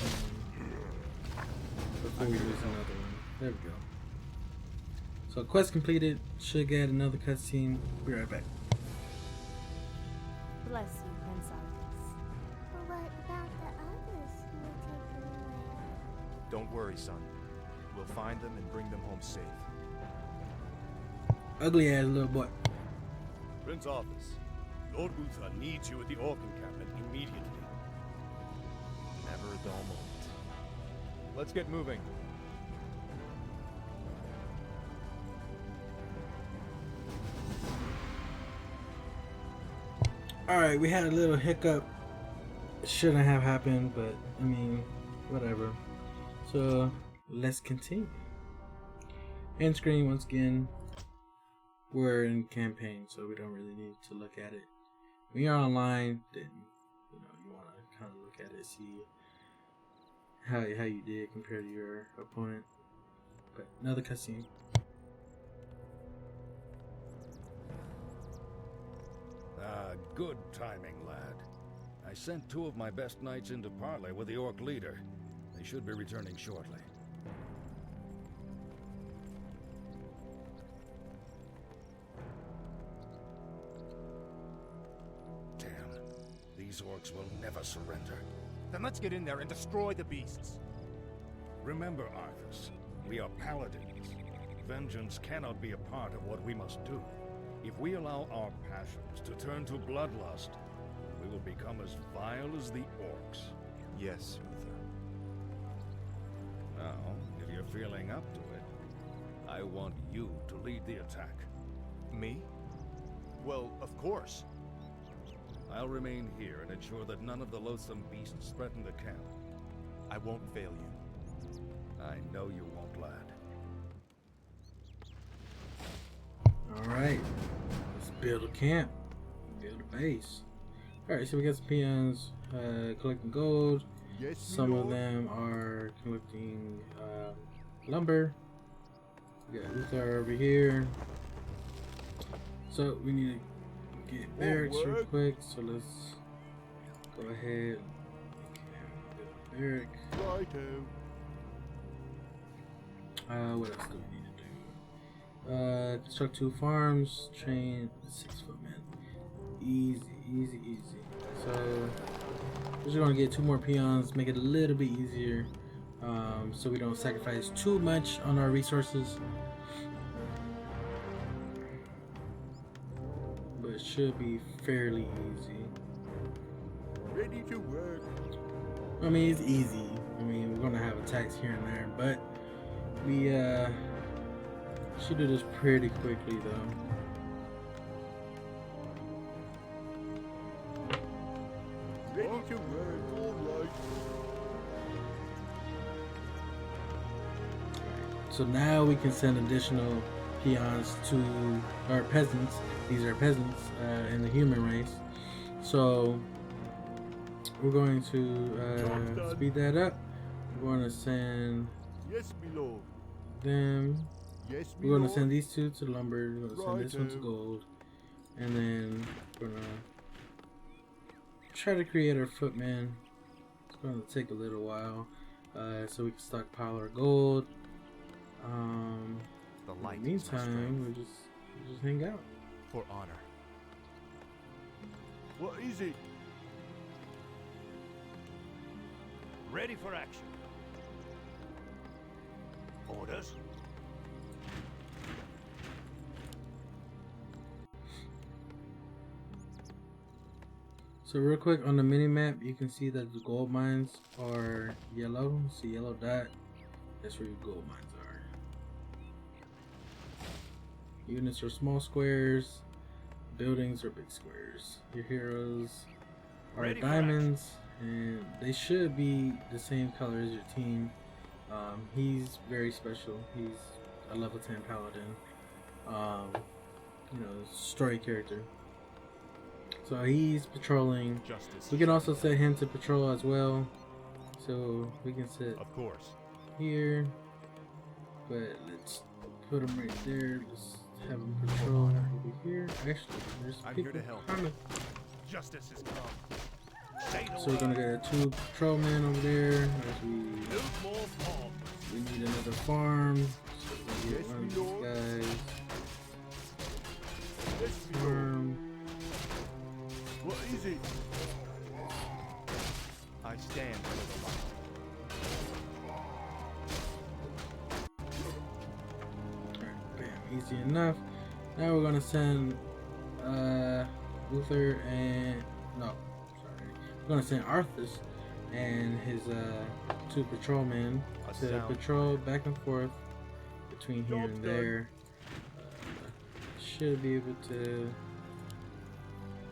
before we lose another one. There we go. So quest completed. Should get another cutscene. Be right back. Bless you, Prince Arthas. But what about the others who were taken away? Don't worry, son. We'll find them and bring them home safe. Ugly ass little boy. Prince Arthas, Lord Uther needs you at the Orc encampment immediately. Never a dull moment. Let's get moving. Alright, we had a little hiccup. It shouldn't have happened, but I mean, whatever. So let's continue. End screen once again. We're in campaign, so we don't really need to look at it. When you're online, then you want to kind of look at it, see how you did compared to your opponent. But another cutscene. Good timing, lad. I sent 2 of my best knights into parley with the Orc leader. They should be returning shortly. Damn. These Orcs will never surrender. Then let's get in there and destroy the beasts. Remember, Arthas, we are paladins. Vengeance cannot be a part of what we must do. If we allow our passions to turn to bloodlust, we will become as vile as the Orcs. Yes, Uther. Now, if you're feeling up to it, I want you to lead the attack. Me? Well, of course. I'll remain here and ensure that none of the loathsome beasts threaten the camp. I won't fail you. I know you won't, lad. Alright, let's build a camp, build a base. Alright, so we got some peons collecting gold. Yes, some of them are collecting lumber. We got Uther over here. So we need to get barracks real quick. So let's go ahead and build a barrack. What else do we need to do? Construct 2 farms, train 6 footmen. Easy, easy, easy. So we're just gonna get 2 more peons, make it a little bit easier, so we don't sacrifice too much on our resources. But it should be fairly easy. Ready to work. I mean, it's easy. I mean, we're gonna have attacks here and there, but we should do this pretty quickly though. Ready to work, alright. So now we can send additional peons to our peasants. These are peasants in the human race. So we're going to speed that up. We're going to send Yes, my lord. them. Yes, We're going to send these two to lumber. We're going to send this one to gold. And then we're going to try to create our footman. It's going to take a little while. So we can stockpile our gold. In the meantime, we'll just hang out. For honor. What is it? Ready for action. Orders? So real quick on the mini map, you can see that the gold mines are yellow. See yellow dot? That's where your gold mines are. Units are small squares. Buildings are big squares. Your heroes are diamonds, and they should be the same color as your team. He's very special. He's a level 10 paladin. You know, story character. So he's patrolling. We can also set him to patrol as well. So we can set here. But let's put him right there. Let's have him patrol over here. Actually, there's people coming. Justice is come. So we're gonna get 2 patrolmen over there. As we need another farm. So we're gonna get one of these guys. Farm. What is it? I stand for the light. Easy enough. Now we're gonna send Luther and we're gonna send Arthas and his 2 patrolmen to patrol back and forth between here and there. Should be able to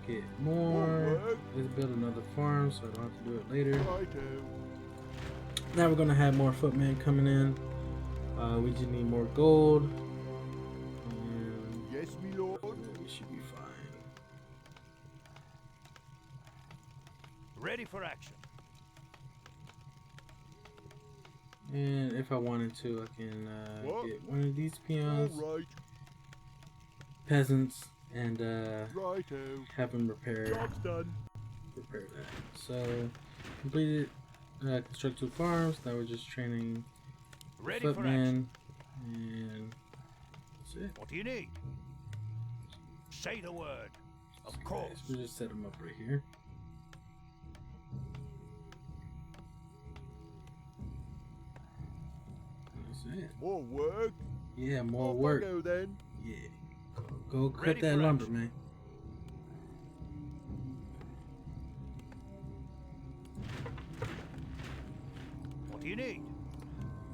get more. Let's build another farm so I don't have to do it later. Now we're gonna have more footmen coming in. We just need more gold. Yes, my lord. We should be fine. Ready for action. And if I wanted to, I can get one of these peons, peasants, and have them repair that. So completed, construct 2 farms. Now we're just training footmen, and that's it. What do you need? Say the word. Of course. We'll just set them up right here. That's it. More work? Yeah, more work. Go then. Yeah. Go cut that lumber, man. What do you need?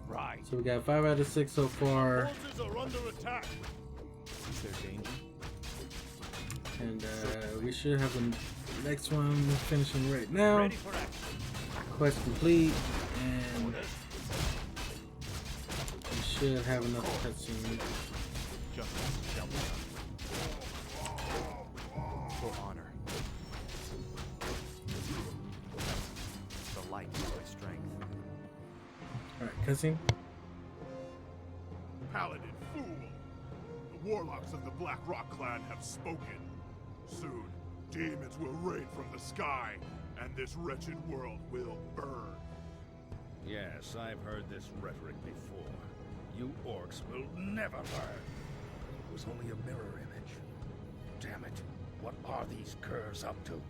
Right. So we got 5 out of 6 so far. Forces are under attack. Is there danger? And we should have the next one finishing right now. Ready for action. Quest complete, and we should have another cutscene. For honor. The light is my strength. Alright, cutscene. Paladin fool! The warlocks of the Black Rock clan have spoken. Soon, demons will rain from the sky, and this wretched world will burn. Yes, I've heard this rhetoric before. You orcs will never learn. It was only a mirror image. Damn it. What are these curs up to?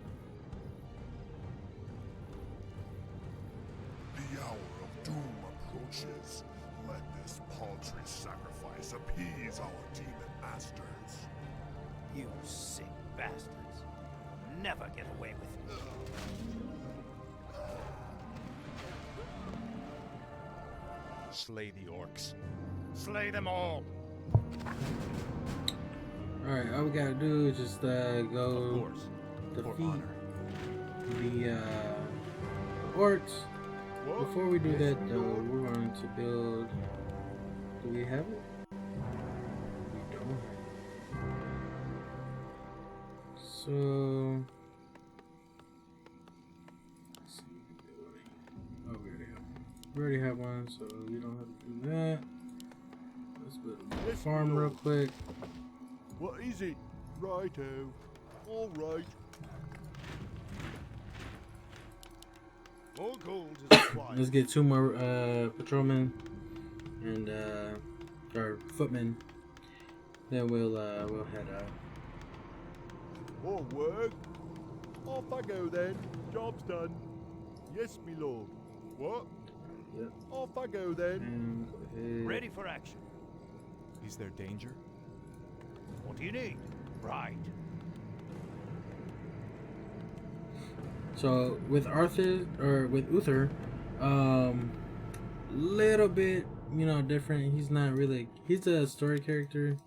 The hour of doom approaches. Let this paltry sacrifice appease our demon masters. You sick bastards. Never get away with me. Slay the orcs. Slay them all! Alright, all we gotta do is just go defeat the orcs. Before we do that though, we're going to build... Do we have it? We don't. So... We already have one, so we don't have to do that. Let's build a farm real quick. What is it? Righto. All right. More gold is required. Let's get 2 more patrolmen and or footmen. Then we'll head out. All work. Off I go then. Job's done. Yes, me lord. What? Yep. Off I go then. And go ahead. Ready for action. Is there danger? What do you need? Right. So with Uther, little bit, you know, different. He's not really. He's a story character,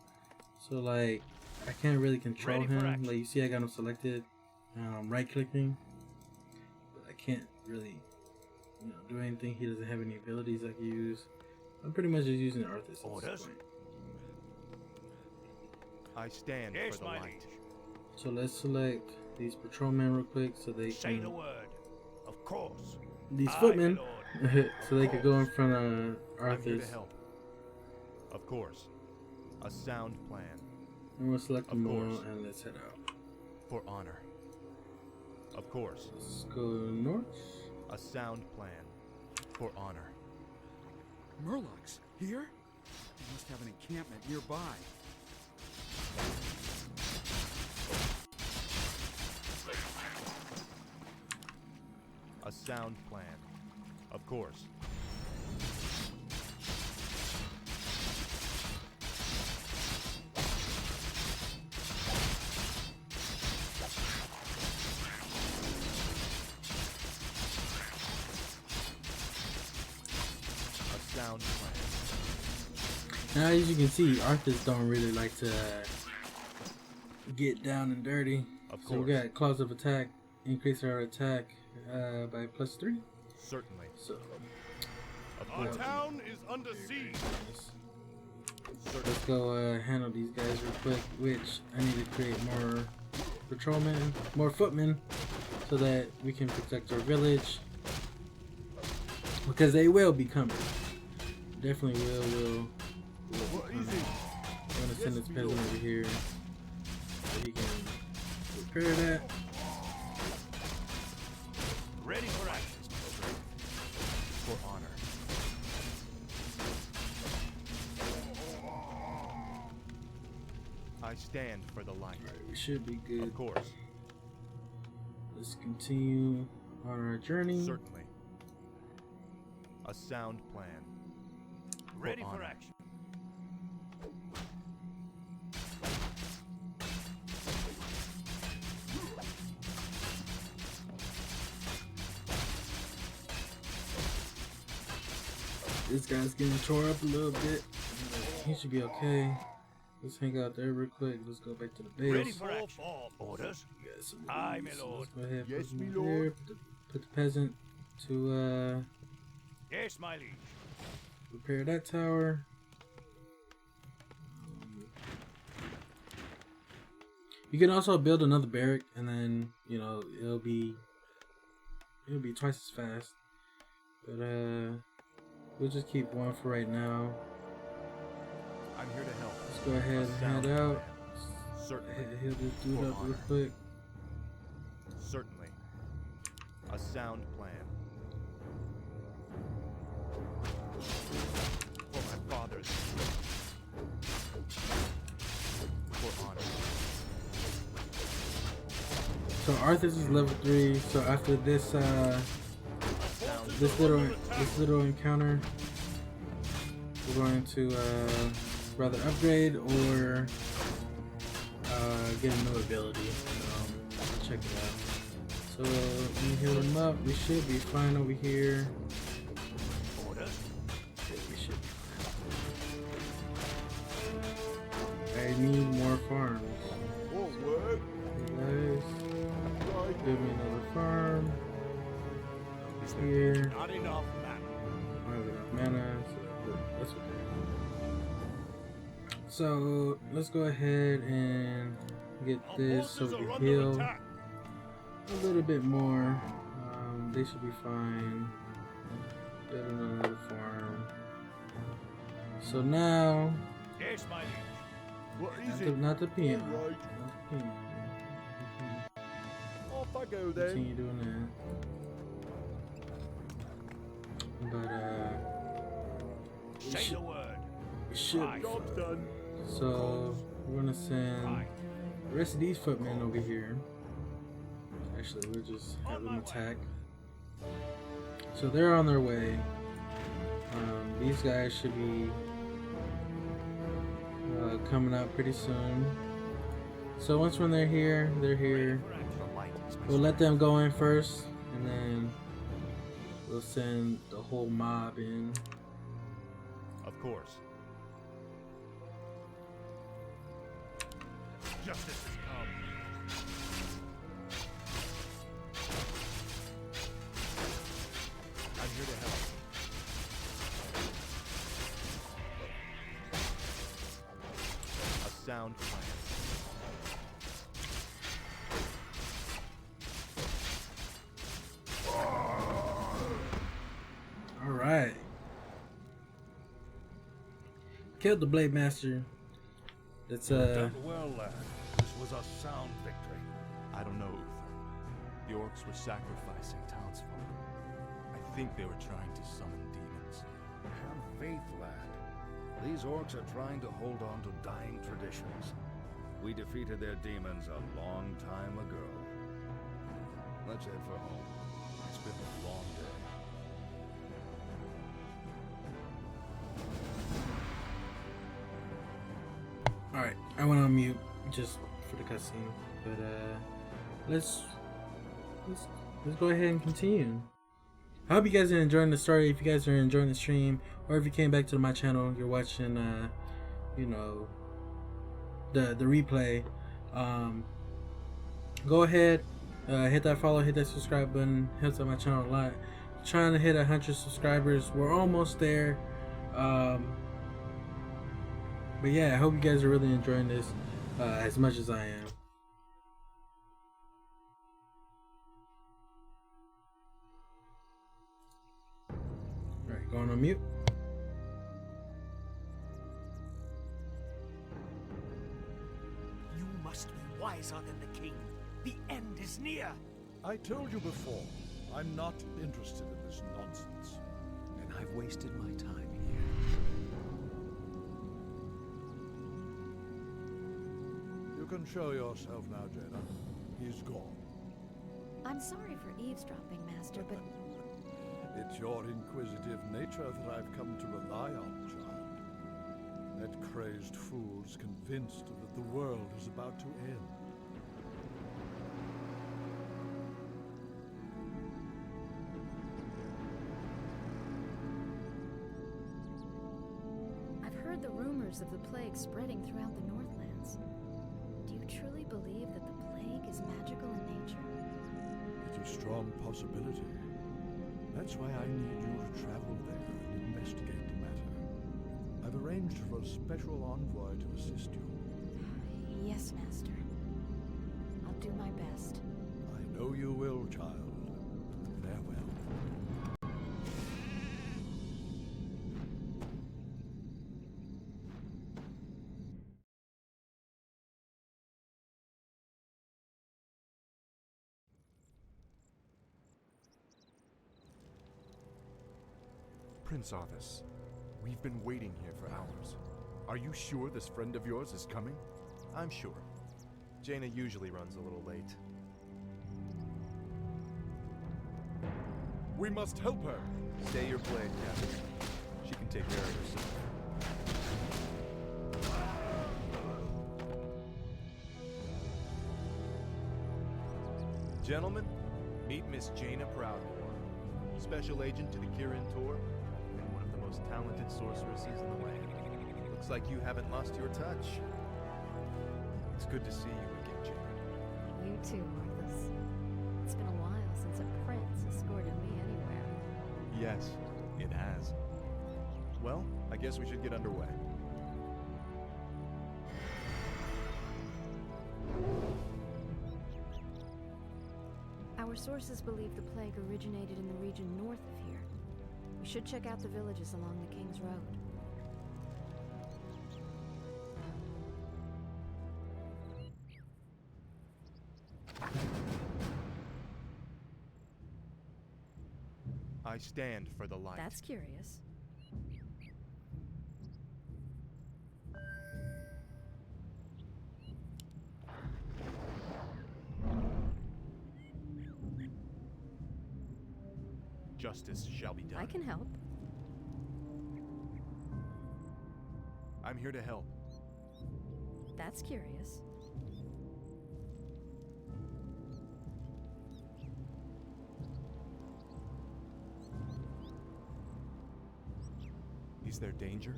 so like I can't really control him. Like you see, I got him selected. Right clicking, but I can't really, you know, do anything. He doesn't have any abilities I can use. I'm pretty much just using Arthas. Orders. I stand for the light. So let's select these patrolmen real quick so they Say can. the word. Of course. These Aye, footmen, my lord. so they could go in front of I'm here to Arthas. help. Of course. A sound plan. And we'll select them all course. and let's head out. For honor. Of course. Let's go north. A sound plan. For honor. Murlocs, here? They must have an encampment nearby. A sound plan. Of course. A sound plan. Now, as you can see, Arthas don't really like to get down and dirty. Of so we course. got claws of attack, increase our attack by +3. Certainly. So Of Our course. town is under siege. let's go handle these guys real quick. Which I need to create more patrolmen, more footmen, so that we can protect our village. Because they will be coming. Definitely will. What is it? I'm gonna send this peasant over here so he can repair that. Ready for action. For honor. I stand for the light. We should be good. Of course. Let's continue on our journey. Certainly. A sound plan. Ready for honor. action. This guy's getting tore up a little bit. He should be okay. Let's hang out there real quick. Let's go back to the base. Ready for action. Orders. Aye, my lord. Let's go ahead. Yes, put me him over lord. here. Put the peasant to Yes, my liege. repair that tower. You can also build another barrack, and then you know it'll be twice as fast. But we'll just keep one for right now. I'm here to help. Let's go ahead and sound head out. plan. Certainly. Heal this dude For up real honor. quick. Certainly. A sound plan. For my father's sake. For honor. So Arthas is level 3. So after this this little encounter, we're going to rather upgrade or get a new ability. Check it out. So let me heal him up. We should be fine over here. Orders. Yeah, we should be fine. I need more farms. All work. Hey guys, Right. give me another farm. Here. Not enough mana. I don't have enough mana, so that's okay. So let's go ahead and get this so we can heal a little bit more. They should be fine. Building another farm. So now, Yes, my liege. What is not the Peon. Alright. Not the Peon. Off I go then. Continue doing that. But Say the word. shit. Job's done. So we're gonna send the rest of these footmen over here. Actually, we'll just have them attack. So they're on their way. These guys should be coming out pretty soon. So once when they're here, we'll let them go in first, and then we'll send the whole mob in. Of course. Justice has come. I'm here to help. A sound plan. All right. Killed the Blade Master. That's Done well, lad. This was a sound victory. I don't know, Uther. The orcs were sacrificing townsfolk. I think they were trying to summon demons. Have faith, lad. These orcs are trying to hold on to dying traditions. We defeated their demons a long time ago. Let's head for home. It's been a long day. Alright, I went on mute just for the cutscene, but let's go ahead and continue. I hope you guys are enjoying the story. If you guys are enjoying the stream, or if you came back to my channel, you're watching you know, the replay, go ahead, hit that follow, hit that subscribe button. Helps out my channel a lot. Trying to hit 100 subscribers. We're almost there. But yeah, I hope you guys are really enjoying this as much as I am. Alright, going on mute. You must be wiser than the king. The end is near. I told you before, I'm not interested in this nonsense. And I've wasted my time here. You can show yourself now, Jaina. He's gone. I'm sorry for eavesdropping, Master, but It's your inquisitive nature that I've come to rely on, child. That crazed fool's convinced that the world is about to end. I've heard the rumors of the plague spreading throughout the Northlands. Do you truly believe that the plague is magical in nature? It's a strong possibility. That's why I need you to travel there and investigate the matter. I've arranged for a special envoy to assist you. Yes, Master. I'll do my best. I know you will, child. Farewell. Prince Arthas, we've been waiting here for hours. Are you sure this friend of yours is coming? I'm sure. Jaina usually runs a little late. We must help her! Stay your blade, Captain. She can take care of herself. Gentlemen, meet Miss Jaina Proudmoore, Special Agent to the Kirin Tor, and one of the most talented sorceresses in the land. Looks like you haven't lost your touch. It's good to see you again, Jaina. You too, Arthas. It's been a while since a prince escorted me anywhere. Yes, it has. Well, I guess we should get underway. Our sources believe the plague originated in the region north of here. We We should check out the villages along the King's Road. I stand for the light. That's curious. Justice shall be done. I can help. I'm here to help. That's curious. Is there danger?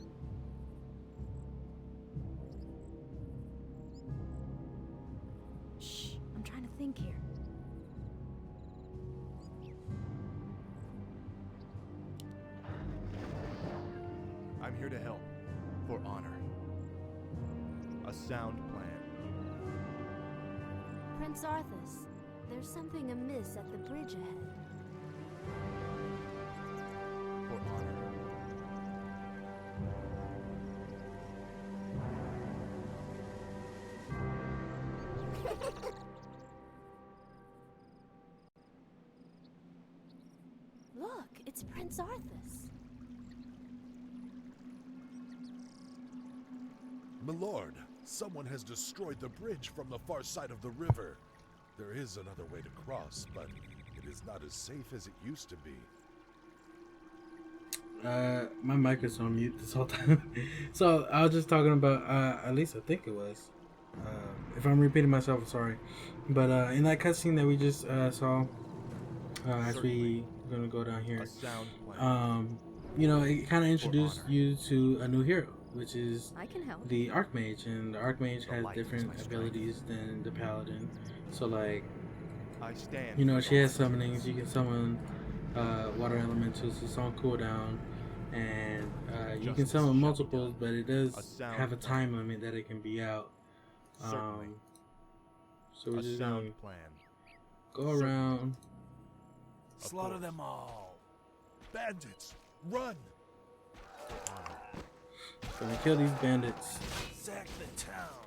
Shh, I'm trying to think here. I'm here to help. For honor. A sound plan. Prince Arthas, there's something amiss at the bridge ahead. For honor. Look, it's Prince Arthas. Milord, someone has destroyed the bridge from the far side of the river. There is another way to cross, but it is not as safe as it used to be. My mic is on mute this whole time. So I was just talking about, at least I think it was. If I'm repeating myself, sorry. But in that cutscene that we just saw, as we gonna go down here, you know, it kind of introduced you to a new hero, which is the Archmage, and the Archmage has different abilities than the Paladin. So like, you know, she has summonings. You can summon water elementals. It's on cooldown, and you can summon multiples, but it does have a time limit that it can be out. So we're just gonna go around. Slaughter them all. Bandits, run! Gonna kill these bandits. Sack the town.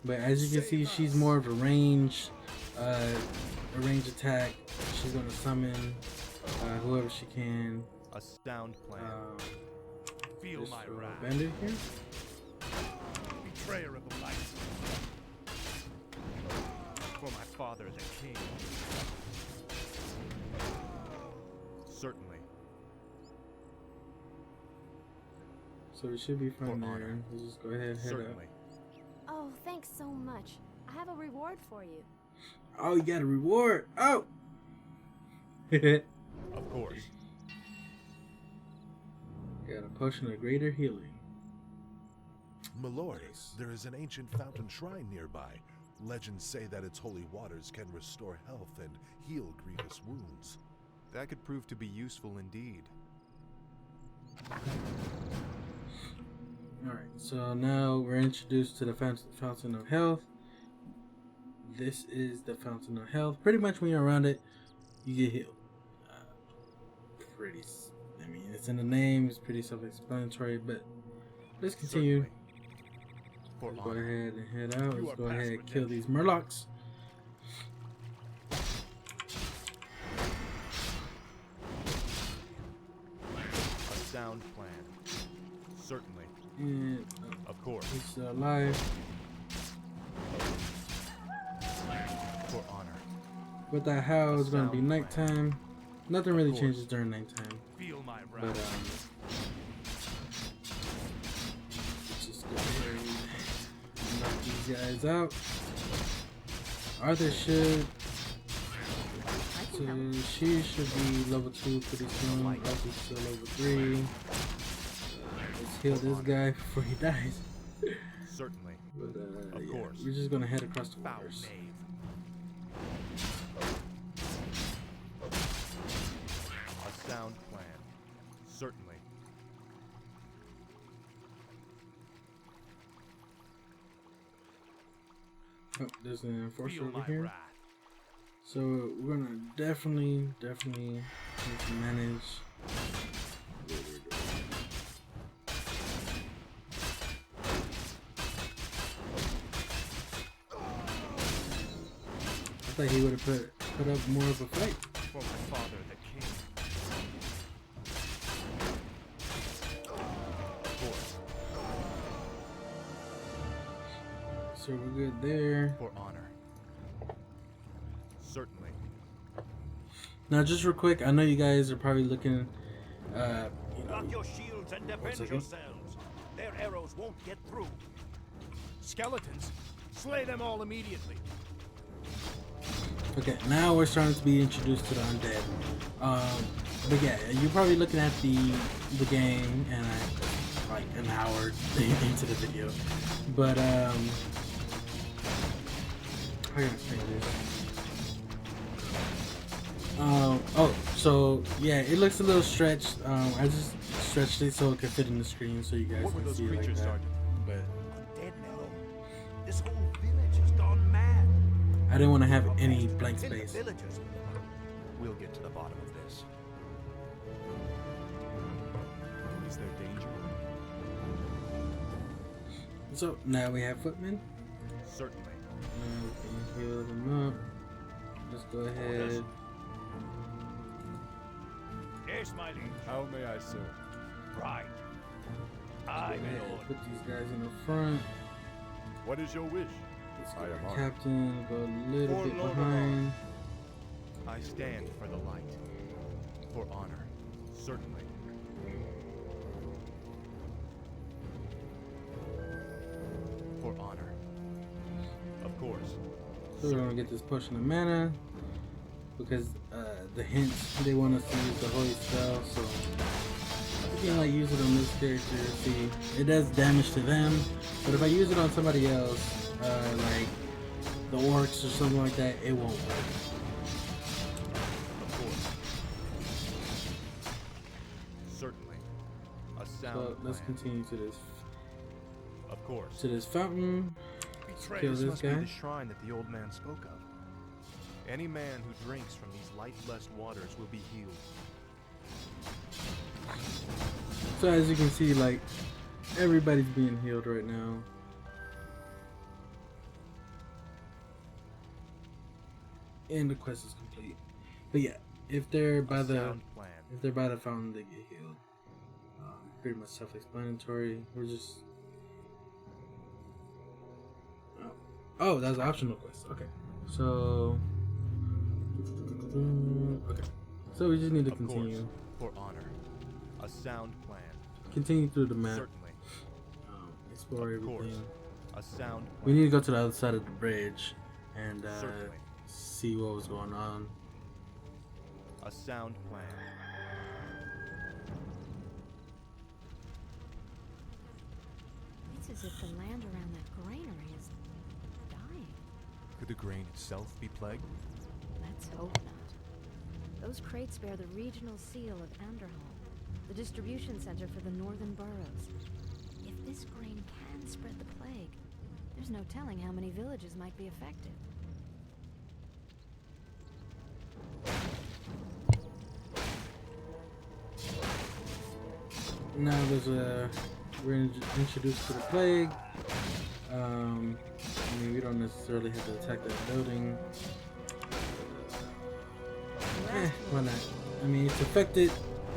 But as you can see, she's more of a range attack. She's gonna summon whoever she can. A sound plan. Feel my wrath. Bandit here. Betrayer of the light. For my father the king. Certainly. So we should be fine there. We'll just go ahead and head up. Oh, thanks so much. I have a reward for you. Oh, you got a reward. Oh! Of course. Got a potion of greater healing. Milord, there is an ancient fountain shrine nearby. Legends say that its holy waters can restore health and heal grievous wounds. That could prove to be useful indeed. Alright, so now we're introduced to the Fountain of Health. This is the Fountain of Health. Pretty much when you're around it, you get healed. I mean, it's in the name, it's pretty self-explanatory, but let's continue. Let's go ahead and head out. Let's go ahead and kill these Murlocs. A sound plan. Certainly. And, of course. He's still alive. For honor. But that how is going to be nighttime. Nothing really changes during nighttime. Feel my But wrath. just go ahead and knock these guys out. Arthur should. So she should be level 2 pretty soon. Arthur's still level 3. Let's heal this guy before he dies. Certainly. But of course. We're just gonna head across the waters. A sound plan. Certainly. Oh, there's an enforcer over here. So we're gonna definitely need to manage like he would have put up more of a fight. For my father, the king. Of course. So we're good there. For honor. Certainly. Now, just real quick, I know you guys are probably looking. Lock your shields and defend yourselves. Their arrows won't get through. Skeletons? Slay them all immediately. Okay, now we're starting to be introduced to the undead. But yeah, you're probably looking at the game, and I like an hour into the video. But how can I explain this? Oh, so yeah, it looks a little stretched. I just stretched it so it could fit in the screen, so you guys What were can those see it like creatures, that. Sergeant? But Dead Mellow. This whole village has gone mad. I didn't want to have any blank space. Villagers. We'll get to the bottom of this. Is there danger? So now we have footmen. Certainly. Now we can heal them up. Just go ahead. Yes, my liege. How may I serve? Right. I will. Put these guys in the front. What is your wish? I am Captain, go a little bit behind. I stand for the light. For honor. Certainly. For honor. Of course. So we're gonna get this potion of mana because the hints they want us to use the holy spell, so we can like use it on this character. See, it does damage to them, but if I use it on somebody else, like the orcs or something like that, it won't work. Of course. Certainly. A sound So let's plan. continue to this. Of course. To this fountain. Kill This this must guy. be the shrine that the old man spoke of. Any man who drinks from these life-blessed waters will be healed. So as you can see, like everybody's being healed right now. And the quest is complete. But yeah, if they're by the fountain, they get healed. Pretty much self-explanatory. We're just oh, that's an optional quest. Okay, so okay, so we just need to continue. For honor, a sound plan. Continue through the map. Certainly. Explore everything. A sound We need to go to the other side of the bridge and Certainly. see what was going on. A sound plan. It's as if the land around that granary is dying. Could the grain itself be plagued? Let's hope not. Those crates bear the regional seal of Anderholm, the distribution center for the northern boroughs. If this grain can spread the plague, there's no telling how many villages might be affected. Now we're introduced to the plague. I mean, we don't necessarily have to attack that building. Why not? I mean, it's affected.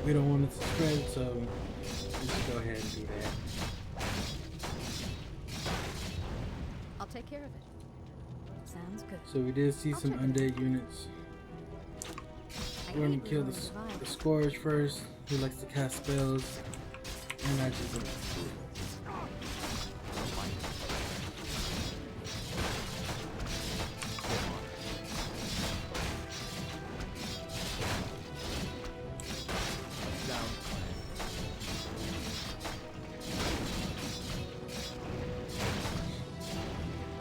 We don't want it to spread, so let's just go ahead and do that. I'll take care of it. Sounds good. So we did see some undead units. We're gonna kill the Scourge first. He likes to cast spells and matches them.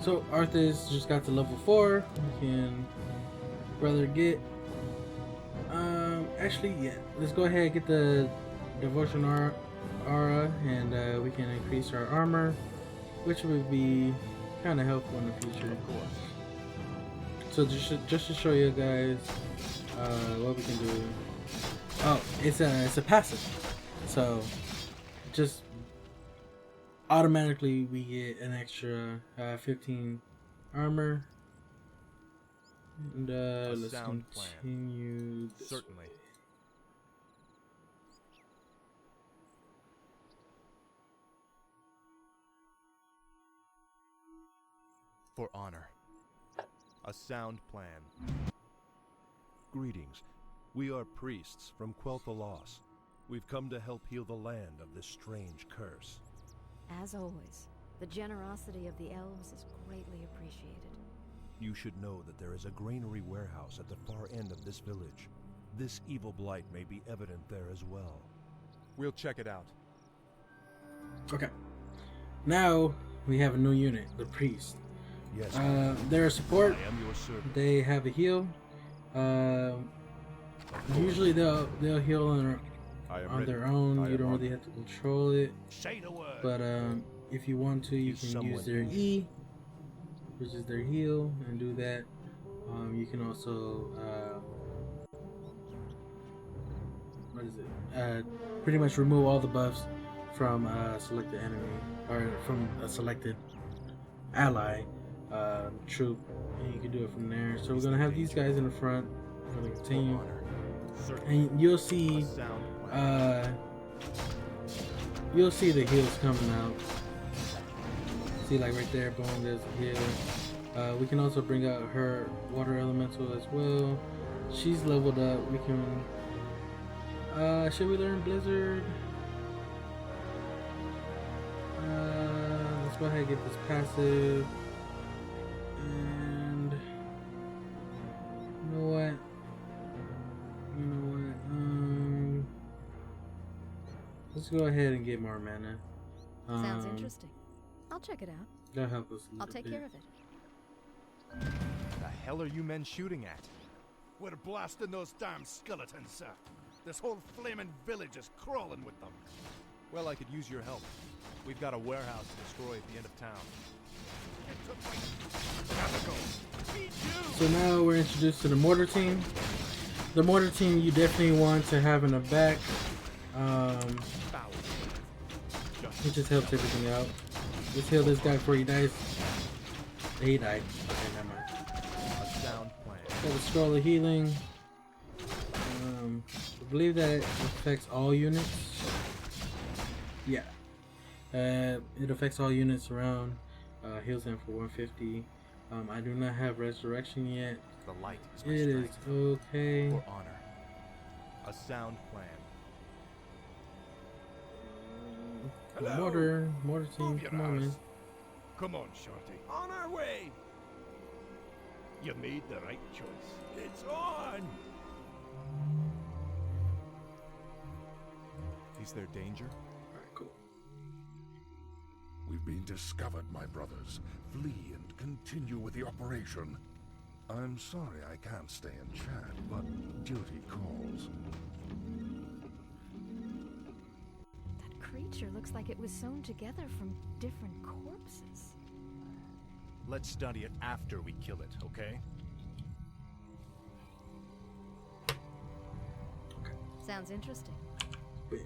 So Arthas just got to level 4. We can brother get actually yeah, let's go ahead and get the devotion aura and we can increase our armor, which would be kind of helpful in the future. Of course. So just to show you guys what we can do. Oh, it's a passive. So just automatically we get an extra 15 armor. And let's sound plan. continue this Certainly. way. For honor. A sound plan. Greetings. We are priests from Quel'Tha Loss. We've come to help heal the land of this strange curse. As always, the generosity of the elves is greatly appreciated. You should know that there is a granary warehouse at the far end of this village. This evil blight may be evident there as well. We'll check it out. Okay. Now we have a new unit, the priest. Yes. They're a support. I am your servant. They have a heal. Usually they'll heal on their own. You don't really have to control it. Say the word. But if you want to, you can use their E, which is their heal, and do that. You can also what is it? Pretty much remove all the buffs from a selected enemy or from a selected ally troop, and you can do it from there. So we're gonna have these guys in the front. We're gonna continue, and you'll see the heals coming out. See, like right there, boom, there's a heal. We can also bring out her water elemental as well. She's leveled up. We can. Should we learn Blizzard? Let's go ahead and get this passive. And you know what? Let's go ahead and get more mana. Sounds interesting. I'll check it out. That'll help us a little I'll take bit. care of it. The hell are you men shooting at? We're blasting those damn skeletons, sir. This whole flaming village is crawling with them. Well, I could use your help. We've got a warehouse to destroy at the end of town. So now we're introduced to the mortar team. The mortar team you definitely want to have in the back. It just helps everything out. Let's heal this guy before he dies. He died. Okay, never mind. A sound plan. Got a scroll of healing. I believe that it affects all units. Yeah. It affects all units around. Heals them for 150. I do not have resurrection yet. The light is my It is strength. okay. For honor. A sound plan. Mortar team, Move your come on, man. ass. Come on, Shorty. On our way. You made the right choice. It's on. Is there danger? Alright, cool. We've been discovered, my brothers. Flee and continue with the operation. I'm sorry I can't stay and chat, but duty calls. That creature looks like it was sewn together from different corpses. Let's study it after we kill it, okay? Sounds interesting. Yeah.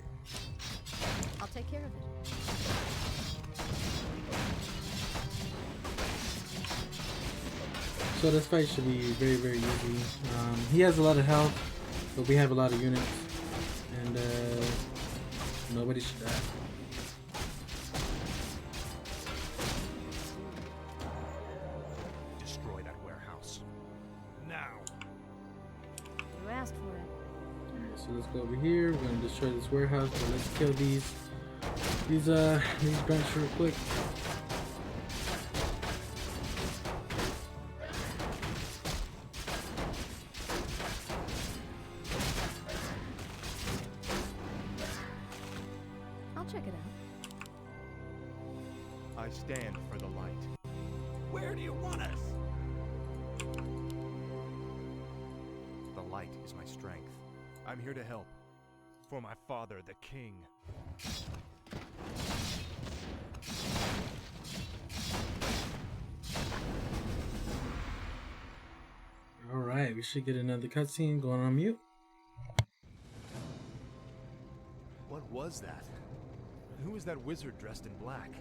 I'll take care of it. So this fight should be very, very easy. He has a lot of health, but we have a lot of units, and nobody should die. Destroy that warehouse. Now. You asked for it. Alright, so let's go over here. We're gonna destroy this warehouse, but let's kill these grunts real quick. I'll check it out. I stand for the light. Where do you want us? The light is my strength. I'm here to help. For my father, the king. Alright, we should get another cutscene going on mute. What was that? Who is that wizard dressed in black?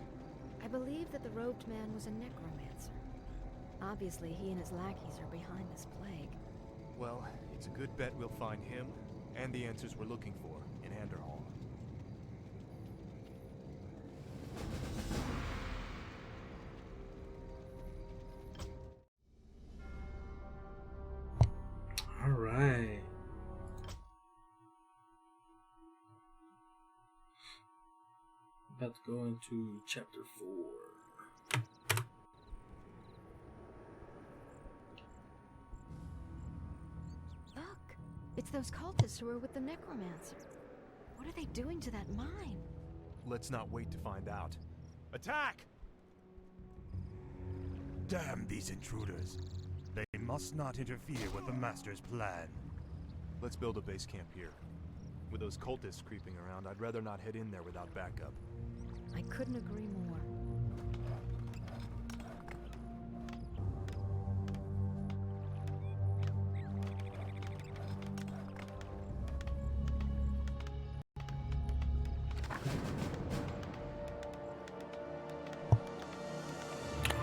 I believe that the robed man was a necromancer. Obviously, he and his lackeys are behind this plague. Well, it's a good bet we'll find him and the answers we're looking for in Anderhall. All right. About to go into chapter 4. Look, it's those cultists who are with the necromancer. What are they doing to that mine? Let's not wait to find out. Attack! Damn these intruders. They must not interfere with the Master's plan. Let's build a base camp here. With those cultists creeping around, I'd rather not head in there without backup. I couldn't agree more.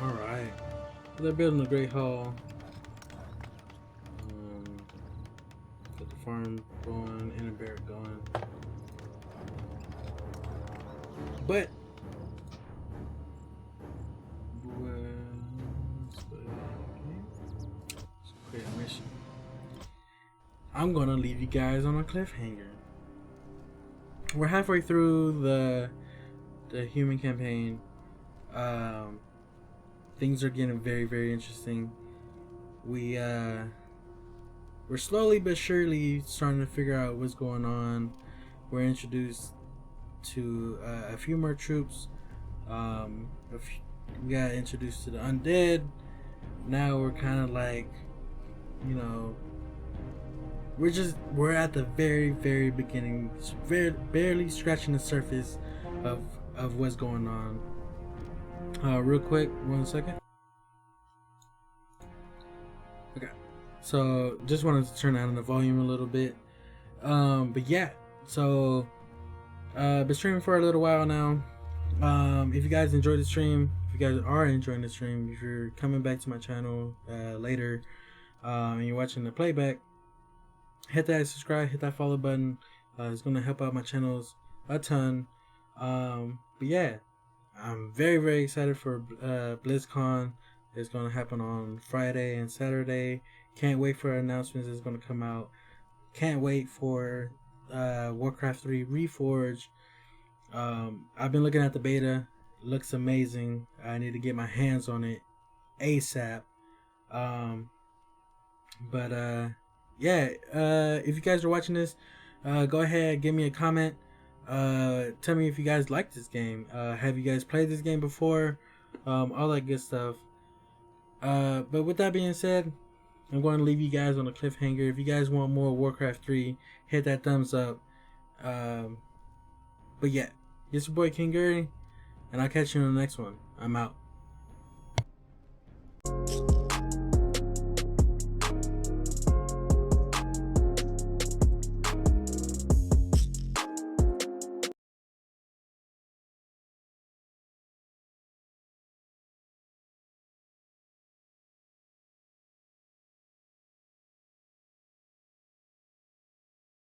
Alright. They're building a great hall. Got the farm going, and a barrack going. But create a mission. I'm gonna leave you guys on a cliffhanger. We're halfway through the human campaign. Things are getting very, very interesting. We're slowly but surely starting to figure out what's going on. We're introduced to a few more troops. We got introduced to the undead. Now we're kind of like, you know, we're at the very, very beginning, barely scratching the surface of what's going on. Real quick, 1 second. Okay, so just wanted to turn down the volume a little bit. But yeah, so been streaming for a little while now. If you guys enjoyed the stream, if you guys are enjoying the stream, if you're coming back to my channel later and you're watching the playback, hit that subscribe, hit that follow button. It's gonna help out my channels a ton. But yeah, I'm very, very excited for Blizzcon. It's gonna happen on Friday and Saturday. Can't wait for announcements that's gonna come out. Can't wait for Warcraft 3 Reforged. I've been looking at the beta. Looks amazing. I need to get my hands on it ASAP. Yeah, if you guys are watching this, go ahead, give me a comment. Tell me if you guys like this game. Have you guys played this game before? All that good stuff. But with that being said, I'm going to leave you guys on a cliffhanger. If you guys want more Warcraft 3, hit that thumbs up. But yeah, it's your boy KINGGURI, and I'll catch you in the next one. I'm out.